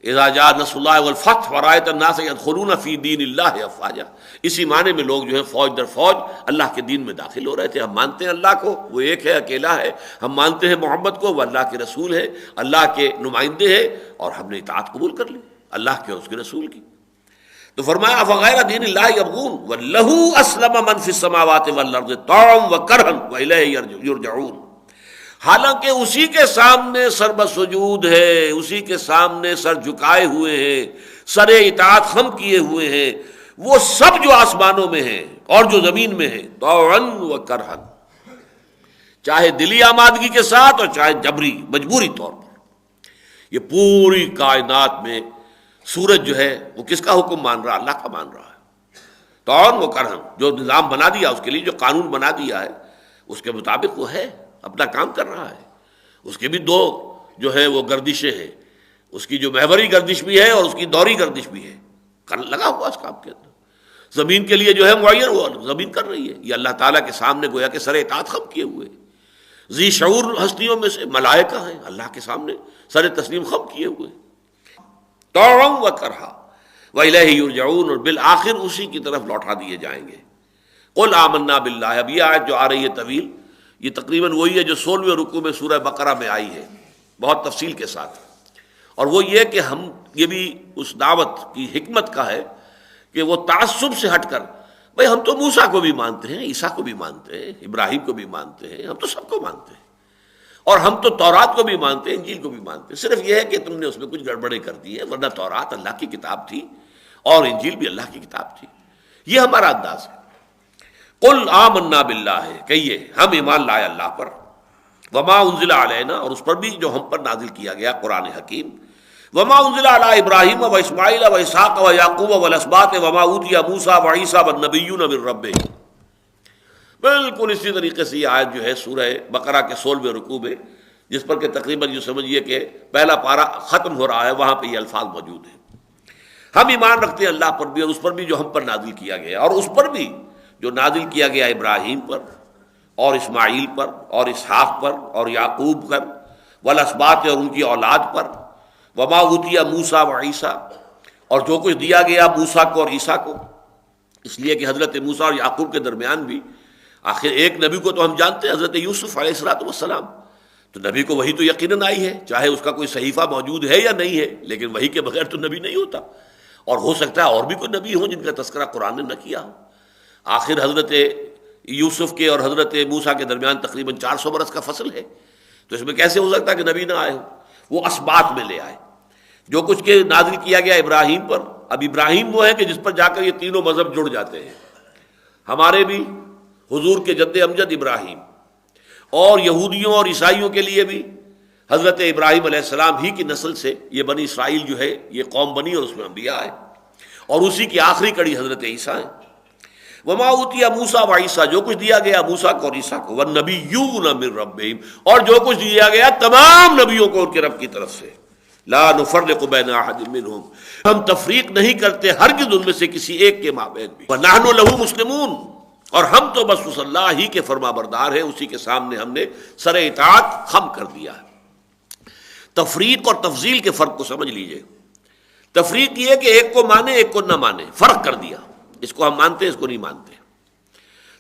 اذا جاء نصر اللہ والفتح ورأیت الناس يدخلون فی دین اللہ افواجا، اسی معنی میں لوگ جو ہے فوج در فوج اللہ کے دین میں داخل ہو رہے تھے۔ ہم مانتے ہیں اللہ کو، وہ ایک ہے، اکیلا ہے، ہم مانتے ہیں محمد کو، وہ اللہ کے رسول ہے، اللہ کے نمائندے ہیں، اور ہم نے اطاعت قبول کر لی اللہ کے اور اس کے رسول کی۔ تو فرمایا افغیر دین اللہ یبغون وَلَهُ أَسْلَمَ مَنْ فِي السَّمَاوَاتِ وَالْأَرْضِ طَوْعًا وَكَرْهًا وَإِلَيْهِ يُرْجَعُونَ، حالانکہ اسی کے سامنے سر بسجود ہے، اسی کے سامنے سر جھکائے ہوئے ہیں، سر اطاعت خم کیے ہوئے ہیں وہ سب جو آسمانوں میں ہیں اور جو زمین میں ہیں، طوعا و کرہا، چاہے دلی آمادگی کے ساتھ اور چاہے جبری مجبوری طور پر۔ یہ پوری کائنات میں سورج جو ہے وہ کس کا حکم مان رہا؟ اللہ کا مان رہا ہے۔ طاعون و کرہن، جو نظام بنا دیا اس کے لیے، جو قانون بنا دیا ہے اس کے مطابق وہ ہے، اپنا کام کر رہا ہے۔ اس کے بھی دو جو ہے وہ گردشیں ہیں، اس کی جو محوری گردش بھی ہے اور اس کی دوری گردش بھی ہے، لگا ہوا اس کام کے اندر۔ زمین کے لیے جو ہے معین وہ زمین کر رہی ہے، یہ اللہ تعالیٰ کے سامنے گویا کہ سر اطاعت خم کیے ہوئے ذی شعور ہستیوں میں سے ملائکہ ہیں، اللہ کے سامنے سر تسلیم خم کیے ہوئے، طوعا و کرہا وإلیہ یرجعون، اور بالآخر اسی کی طرف لوٹا دیے جائیں گے۔ قل آمنا باللہ، اب یہ آیت جو آ رہی ہے طویل، یہ تقریباً وہی ہے جو 16ویں رکوع میں سورہ بقرہ میں آئی ہے بہت تفصیل کے ساتھ، اور وہ یہ کہ ہم یہ بھی اس دعوت کی حکمت کا ہے کہ وہ تعصب سے ہٹ کر، بھئی ہم تو موسیٰ کو بھی مانتے ہیں، عیسیٰ کو بھی مانتے ہیں، ابراہیم کو بھی مانتے ہیں، ہم تو سب کو مانتے ہیں، اور ہم تو تورات کو بھی مانتے ہیں، انجیل کو بھی مانتے ہیں، صرف یہ ہے کہ تم نے اس میں کچھ گڑبڑیں کر دی ہیں، ورنہ تورات اللہ کی کتاب تھی اور انجیل بھی اللہ کی کتاب تھی۔ یہ ہمارا انداز ہے۔ قل آمنا باللہ، کہیے ہم ایمان لائے اللہ پر، وما انزل علینا، اور اس پر بھی جو ہم پر نازل کیا گیا قرآن حکیم، وما انزل علی ابراہیم و اسماعیل و اسحاق و یعقوب والاسباط وما اوتی موسیٰ و عیسیٰ والنبیون من ربہم۔ بالکل اسی طریقے سے یہ آیت جو ہے سورہ بقرہ کے 16ویں رکوع میں، جس پر کہ تقریباً یہ سمجھیے کہ پہلا پارہ ختم ہو رہا ہے، وہاں پہ یہ الفاظ موجود ہیں۔ ہم ایمان رکھتے ہیں اللہ پر بھی، اور اس پر بھی جو ہم پر نازل کیا گیا، اور اس پر بھی جو نازل کیا گیا ابراہیم پر اور اسماعیل پر اور اسحاق پر اور یعقوب پر، والاسباط، اور ان کی اولاد پر، وما اوتی موسیٰ و عیسیٰ، اور جو کچھ دیا گیا موسیٰ کو اور عیسیٰ کو، اس لیے کہ حضرت موسیٰ اور یعقوب کے درمیان بھی آخر ایک نبی کو تو ہم جانتے ہیں، حضرت یوسف علیہ السلام، تو نبی کو وحی تو یقیناً آئی ہے، چاہے اس کا کوئی صحیفہ موجود ہے یا نہیں ہے، لیکن وحی کے بغیر تو نبی نہیں ہوتا، اور ہو سکتا ہے اور بھی کوئی نبی ہوں جن کا تذکرہ قرآن نے نہ کیا ہو۔ آخر حضرت یوسف کے اور حضرت موسیٰ کے درمیان تقریباً 400 برس کا فصل ہے، تو اس میں کیسے ہو سکتا ہے کہ نبی نہ آئے ہو؟ وہ اسباط میں لے آئے، جو کچھ کے نازل کیا گیا ابراہیم پر۔ اب ابراہیم وہ ہے کہ جس پر جا کر یہ تینوں مذہب جڑ جاتے ہیں، ہمارے بھی حضور کے جد امجد ابراہیم، اور یہودیوں اور عیسائیوں کے لیے بھی حضرت ابراہیم علیہ السلام ہی کی نسل سے یہ بنی اسرائیل جو ہے یہ قوم بنی، اور اس میں انبیاء آئے، اور اسی کی آخری کڑی حضرت عیسیٰ ہیں۔ وما اوتی موسیٰ و عیسیٰ، جو کچھ دیا گیا موسیٰ کو اور عیسیٰ کو، والنبیون من ربہم، اور جو کچھ دیا گیا تمام نبیوں کو ان کے رب کی طرف سے، لا نفرق بین احد منہم، ہم تفریق نہیں کرتے ہرگز ان میں سے کسی ایک کے مابین بھی، ونحن لہ مسلمون، اور ہم تو بس اس اللہ ہی کے فرما بردار ہیں، اسی کے سامنے ہم نے سر اطاعت خم کر دیا ہے۔ تفریق اور تفضیل کے فرق کو سمجھ لیجئے۔ تفریق یہ کہ ایک کو مانے ایک کو نہ مانے، فرق کر دیا، اس کو ہم مانتے ہیں اس کو نہیں مانتے۔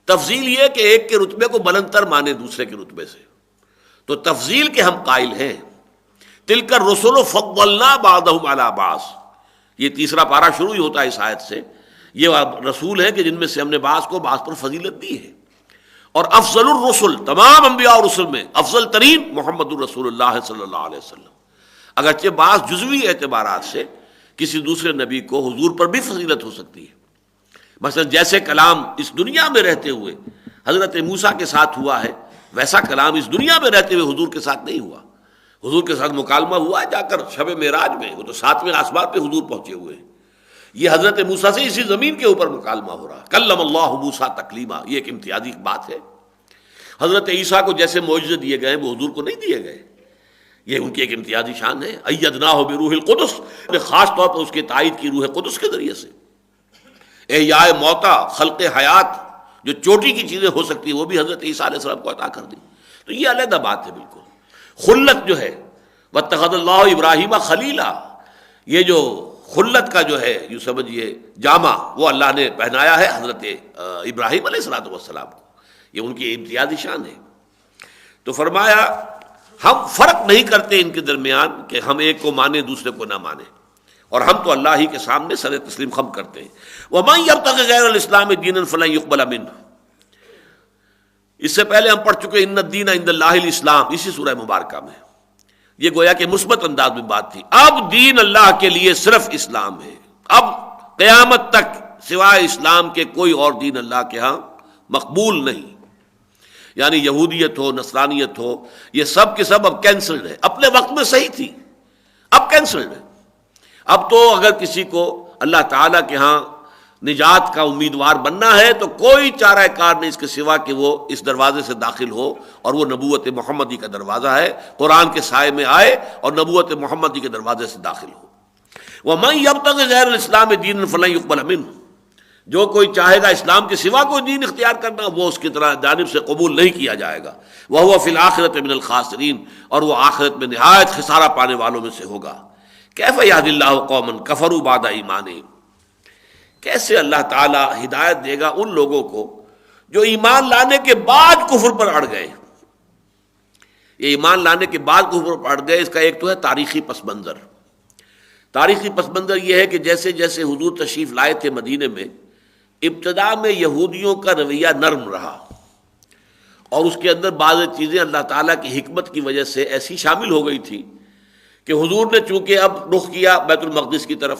تفضیل یہ کہ ایک کے رتبے کو بلندتر مانے دوسرے کے رتبے سے، تو تفضیل کے ہم قائل ہیں۔ تلک الرسل فضلنا بعضهم علی بعض، یہ تیسرا پارہ شروع ہی ہوتا ہے اس آیت سے، یہ رسول ہیں کہ جن میں سے ہم نے بعض کو بعض پر فضیلت دی ہے، اور افضل الرسل، تمام انبیاء اور رسل میں افضل ترین محمد الرسول اللہ صلی اللہ علیہ وسلم۔ اگرچہ بعض جزوی اعتبارات سے کسی دوسرے نبی کو حضور پر بھی فضیلت ہو سکتی ہے، مثلا جیسے کلام اس دنیا میں رہتے ہوئے حضرت موسیٰ کے ساتھ ہوا ہے، ویسا کلام اس دنیا میں رہتے ہوئے حضور کے ساتھ نہیں ہوا۔ حضور کے ساتھ مکالمہ ہوا ہے جا کر شب معراج میں، وہ تو 7ویں آسمان پہ حضور پہنچے ہوئے ہیں، یہ حضرت موسیٰ سے اسی زمین کے اوپر مکالمہ ہو رہا ہے۔ کلم اللہ موسیٰ تکلیما، یہ ایک امتیازی بات ہے۔ حضرت عیسیٰ کو جیسے معجزے دیے گئے وہ حضور کو نہیں دیے گئے، یہ ان کی ایک امتیازی شان ہے۔ ایدناہ بروح القدس، خاص طور پر اس کی تائید کی روح قدس کے ذریعے سے۔ احیاء موتا، خلق حیات، جو چوٹی کی چیزیں ہو سکتی ہیں وہ بھی حضرت عیسیٰ علیہ السلام کو عطا کر دی، تو یہ علیحدہ بات ہے بالکل۔ خلت جو ہے واتخذ اللہ ابراہیم خلیلا، یہ جو خلت کا جو ہے یوں سمجھیے جامہ وہ اللہ نے پہنایا ہے حضرت ابراہیم علیہ السلام کو، یہ ان کی امتیازی شان ہے۔ تو فرمایا ہم فرق نہیں کرتے ان کے درمیان کہ ہم ایک کو مانے دوسرے کو نہ مانے، اور ہم تو اللہ ہی کے سامنے سر تسلیم خم کرتے ہیں۔ وَمَن يَبْتَغِ غَيْرَ الْإِسْلَامِ دِينًا فَلَن يُقْبَلَ مِنْهُ، اس سے پہلے ہم پڑھ چکے ان الدین عند اللہ الاسلام، اسی سورہ مبارکہ میں، یہ گویا کہ مثبت انداز میں بات تھی۔ اب دین اللہ کے لیے صرف اسلام ہے، اب قیامت تک سوائے اسلام کے کوئی اور دین اللہ کے ہاں مقبول نہیں، یعنی یہودیت ہو، نصرانیت ہو، یہ سب کے سب اب کینسلڈ ہے۔ اپنے وقت میں صحیح تھی، اب کینسلڈ ہے۔ اب تو اگر کسی کو اللہ تعالیٰ کے ہاں نجات کا امیدوار بننا ہے تو کوئی چارہ کار نہیں اس کے سوا کہ وہ اس دروازے سے داخل ہو، اور وہ نبوت محمدی کا دروازہ ہے، قرآن کے سائے میں آئے اور نبوت محمدی کے دروازے سے داخل ہو۔ وَمَن يَبْتَغِ غَيْرَ الْإِسْلَامِ دِينًا فَلَن يُقْبَلَ مِنْهُ، جو کوئی چاہے گا اسلام کے سوا کوئی دین اختیار کرنا، وہ اس کی طرح جانب سے قبول نہیں کیا جائے گا۔ وَهُوَ فِي الْآخِرَةِ مِنَ الْخَاسِرِينَ، اور وہ آخرت میں نہایت خسارہ پانے والوں میں سے ہوگا۔ کیف یہدی اللہ قوما کفروا بعد ایمانہم، کیسے اللہ تعالیٰ ہدایت دے گا ان لوگوں کو جو ایمان لانے کے بعد کفر پر اڑ گئے۔ یہ ایمان لانے کے بعد کفر پر اڑ گئے، اس کا ایک تو ہے تاریخی پس منظر۔ تاریخی پس منظر یہ ہے کہ جیسے جیسے حضور تشریف لائے تھے مدینے میں، ابتدا میں یہودیوں کا رویہ نرم رہا، اور اس کے اندر بعض چیزیں اللہ تعالیٰ کی حکمت کی وجہ سے ایسی شامل ہو گئی تھی کہ حضور نے چونکہ اب رخ کیا بیت المقدس کی طرف،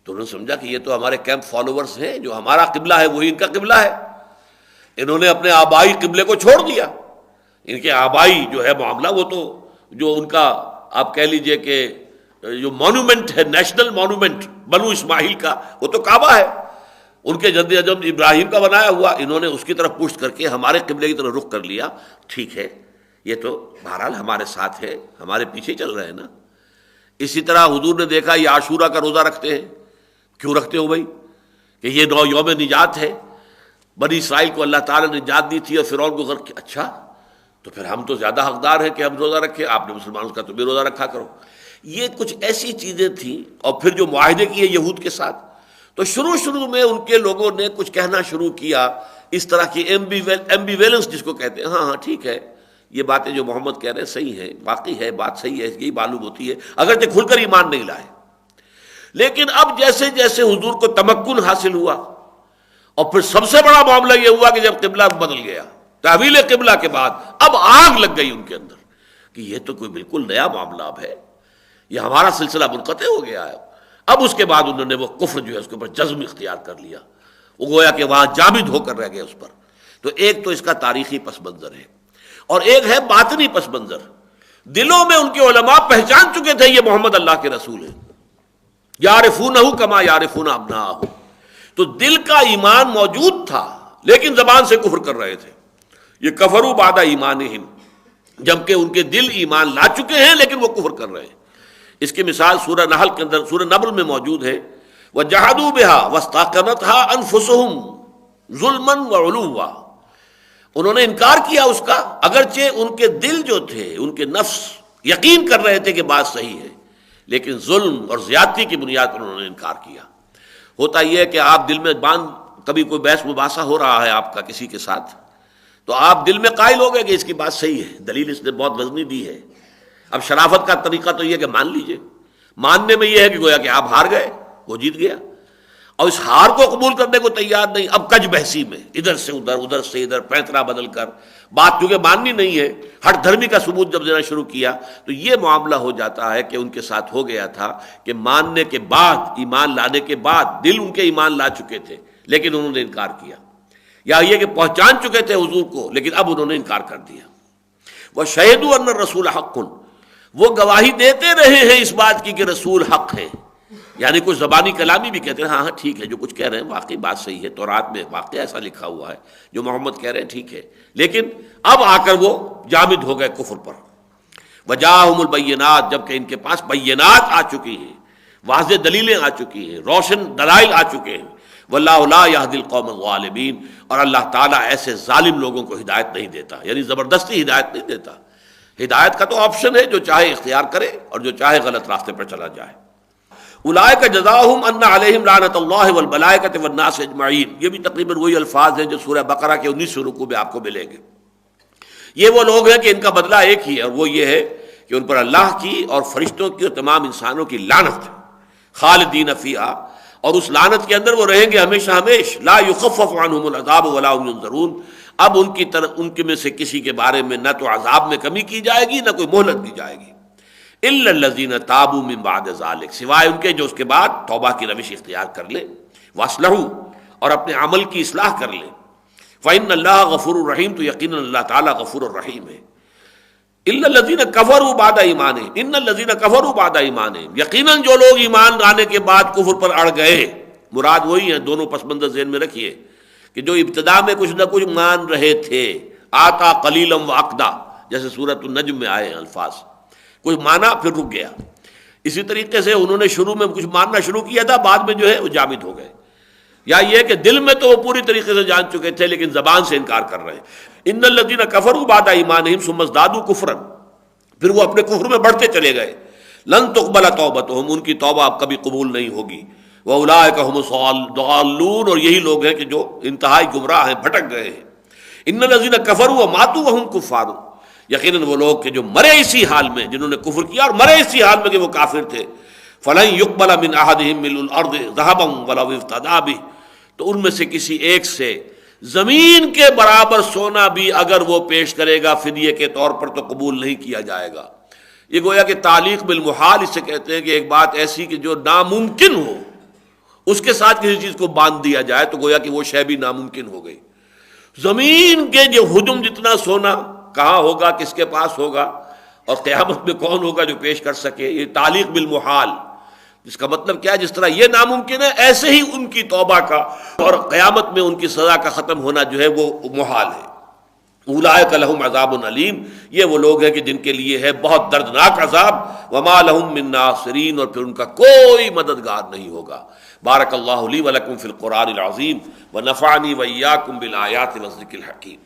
تو انہوں نے سمجھا کہ یہ تو ہمارے کیمپ فالوورز ہیں، جو ہمارا قبلہ ہے وہی ان کا قبلہ ہے۔ انہوں نے اپنے آبائی قبلے کو چھوڑ دیا۔ ان کے آبائی جو ہے معاملہ، وہ تو جو ان کا آپ کہہ لیجئے کہ جو مونومنٹ ہے، نیشنل مونومنٹ بنو اسماعیل کا، وہ تو کعبہ ہے، ان کے جد اجد ابراہیم کا بنایا ہوا، انہوں نے اس کی طرف پشت کر کے ہمارے قبلے کی طرف رخ کر لیا۔ ٹھیک ہے، یہ تو بہرحال ہمارے ساتھ ہے، ہمارے پیچھے چل رہے ہیں نا۔ اسی طرح حضور نے دیکھا یہ عاشورہ کا روزہ رکھتے ہیں، کیوں رکھتے ہو بھائی؟ کہ یہ یوم نجات ہے، بنی اسرائیل کو اللہ تعالیٰ نے نجات دی تھی اور فرعون کو غرق کیا۔ اچھا، تو پھر ہم تو زیادہ حقدار ہیں کہ ہم روزہ رکھیں، آپ نے مسلمانوں کا تو بھی روزہ رکھا کرو۔ یہ کچھ ایسی چیزیں تھیں، اور پھر جو معاہدے کیے یہود کے ساتھ، تو شروع میں ان کے لوگوں نے کچھ کہنا شروع کیا، اس طرح کی ایمبیویلنس جس کو کہتے ہیں۔ ہاں ٹھیک ہے، یہ باتیں جو محمد کہہ رہے ہیں صحیح ہیں، واقعی ہے، بات صحیح ہے، یہی معلوم ہوتی ہے، اگرچہ کھل کر ایمان نہیں لائے۔ لیکن اب جیسے جیسے حضور کو تمکن حاصل ہوا، اور پھر سب سے بڑا معاملہ یہ ہوا کہ جب قبلہ بدل گیا، تحویل قبلہ کے بعد اب آگ لگ گئی ان کے اندر کہ یہ تو کوئی بالکل نیا معاملہ اب ہے، یہ ہمارا سلسلہ منقطع ہو گیا ہے۔ اب اس کے بعد انہوں نے وہ کفر جو ہے اس کے اوپر جزم اختیار کر لیا، وہ گویا کہ وہاں جامد ہو کر رہ گئے اس پر۔ تو ایک تو اس کا تاریخی پس منظر ہے، اور ایک ہے باطنی پس منظر۔ دلوں میں ان کے علماء پہچان چکے تھے یہ محمد اللہ کے رسول ہیں، یعرفونہ کما یعرفون ابناءہم، تو دل کا ایمان موجود تھا لیکن زبان سے کفر کر رہے تھے۔ یہ کفروا بعد ایمانہم، جبکہ ان کے دل ایمان لا چکے ہیں لیکن وہ کفر کر رہے ہیں۔ اس کی مثال سورہ نحل کے اندر، سورہ نمل میں موجود ہے، وَجَحَدُوا بِهَا وَاسْتَيْقَنَتْهَا أَنفُسُهُمْ ظُلْمًا وَعُلُوًّا، انہوں نے انکار کیا اس کا، اگرچہ ان کے دل جو تھے، ان کے نفس یقین کر رہے تھے کہ بات صحیح ہے، لیکن ظلم اور زیادتی کی بنیاد پر انہوں نے انکار کیا۔ ہوتا یہ ہے کہ آپ دل میں کبھی کوئی بحث مباحثہ ہو رہا ہے آپ کا کسی کے ساتھ، تو آپ دل میں قائل ہو گئے کہ اس کی بات صحیح ہے، دلیل اس نے بہت وزنی دی ہے۔ اب شرافت کا طریقہ تو یہ کہ مان لیجئے، ماننے میں یہ ہے کہ گویا کہ آپ ہار گئے، وہ جیت گیا، اور اس ہار کو قبول کرنے کو تیار نہیں۔ اب کج بحثی میں ادھر سے ادھر، ادھر سے ادھر، پینترا بدل کر بات کیونکہ ماننی نہیں ہے، ہٹ دھرمی کا ثبوت جب دینا شروع کیا تو یہ معاملہ ہو جاتا ہے کہ ان کے ساتھ ہو گیا تھا کہ ماننے کے بعد، ایمان لانے کے بعد، دل ان کے ایمان لا چکے تھے لیکن انہوں نے انکار کیا، یا یہ کہ پہچان چکے تھے حضور کو لیکن اب انہوں نے انکار کر دیا۔ وَشَهِدُوا أَنَّ الرَّسُولَ حَقٌّ، وہ گواہی دیتے رہے ہیں اس بات کی کہ رسول حق ہے، یعنی کچھ زبانی کلامی بھی کہتے ہیں ہاں ٹھیک ہے جو کچھ کہہ رہے ہیں واقعی بات صحیح ہے، تورات میں واقعی ایسا لکھا ہوا ہے، جو محمد کہہ رہے ہیں ٹھیک ہے، لیکن اب آ کر وہ جامد ہو گئے کفر پر۔ وجاءہم البینات، جبکہ ان کے پاس بینات آ چکی ہیں، واضح دلیلیں آ چکی ہیں، روشن دلائل آ چکے ہیں۔ واللہ لا یہدی القوم الظالمین، اور اللہ تعالیٰ ایسے ظالم لوگوں کو ہدایت نہیں دیتا، یعنی زبردستی ہدایت نہیں دیتا۔ ہدایت کا تو آپشن ہے، جو چاہے اختیار کرے اور جو چاہے غلط راستے پر چلا جائے۔ اولئک جزاؤہم ان علیہم لعنۃ اللہ والملائکۃ والناس اجمعین، یہ بھی تقریباً وہی الفاظ ہیں جو سورہ بقرہ کے 19 رکوع میں آپ کو ملیں گے۔ یہ وہ لوگ ہیں کہ ان کا بدلہ ایک ہی ہے، اور وہ یہ ہے کہ ان پر اللہ کی اور فرشتوں کی اور تمام انسانوں کی لعنت ہے، خالدین فیہا، اور اس لعنت کے اندر وہ رہیں گے ہمیشہ ہمیش، لا یخفف عنہم العذاب ولا هم ینظرون، اب ان کے میں سے کسی کے بارے میں نہ تو عذاب میں کمی کی جائے گی نہ کوئی مہلت دی جائے گی۔ الا الذین تابوا من بعد ذلک، سوائے ان کے جو اس کے بعد توبہ کی روش اختیار کر لیں، واصلحوا، اور اپنے عمل کی اصلاح کر لیں، فإن اللہ غفور الرحیم، تو یقیناً اللہ تعالیٰ غفور الرحیم ہے۔ الا الذین کفروا بعد ایمانہم، ان الذین کفروا بعد ایمانہم، یقیناً جو لوگ ایمان لانے کے بعد کفر پر اڑ گئے، مراد وہی ہیں، دونوں پس منظر ذہن میں رکھیے کہ جو ابتدا میں کچھ نہ کچھ مان رہے تھے، آتا قلیلا وعقدا، جیسے سورۃ النجم میں آئے الفاظ، کچھ مانا پھر رک گیا، اسی طریقے سے انہوں نے شروع میں کچھ ماننا شروع کیا تھا، بعد میں جو ہے وہ جامد ہو گئے، یا یہ کہ دل میں تو وہ پوری طریقے سے جان چکے تھے لیکن زبان سے انکار کر رہے ہیں۔ ان الذین کفروا بعد ایمانہم ثم ازدادوا کفرا، پھر وہ اپنے کفر میں بڑھتے چلے گئے، لن تقبل توبتہم، ان کی توبہ اب کبھی قبول نہیں ہوگی، واولئک هم الضالون، اور یہی لوگ ہیں کہ جو انتہائی گمراہ ہیں، بھٹک گئے ہیں۔ ان الذین کفروا وماتوا وهم کفار، یقیناً وہ لوگ کہ جو مرے اسی حال میں، جنہوں نے کفر کیا اور مرے اسی حال میں کہ وہ کافر تھے، فلن يقبل من احدهم ملء الارض ذهبا ولو افتدى به، تو ان میں سے کسی ایک سے زمین کے برابر سونا بھی اگر وہ پیش کرے گا فدیے کے طور پر تو قبول نہیں کیا جائے گا۔ یہ گویا کہ تعلیق بالمحال اسے کہتے ہیں کہ ایک بات ایسی کہ جو ناممکن ہو اس کے ساتھ کسی چیز کو باندھ دیا جائے تو گویا کہ وہ شے بھی ناممکن ہو گئی۔ زمین کے جو حجم جتنا سونا کہاں ہوگا، کس کے پاس ہوگا، اور قیامت میں کون ہوگا جو پیش کر سکے، یہ تعلیق بالمحال، جس کا مطلب کیا ہے جس طرح یہ ناممکن ہے ایسے ہی ان کی توبہ کا اور قیامت میں ان کی سزا کا ختم ہونا جو ہے وہ محال ہے۔ اولئک لہم عذاب علیم، یہ وہ لوگ ہیں کہ جن کے لیے ہے بہت دردناک عذاب، وما لہم من ناصرین، اور پھر ان کا کوئی مددگار نہیں ہوگا۔ بارک اللہ لی ولکم فی القرآن العظیم ونفعنی وإیاکم بالآیات والذکر الحکیم۔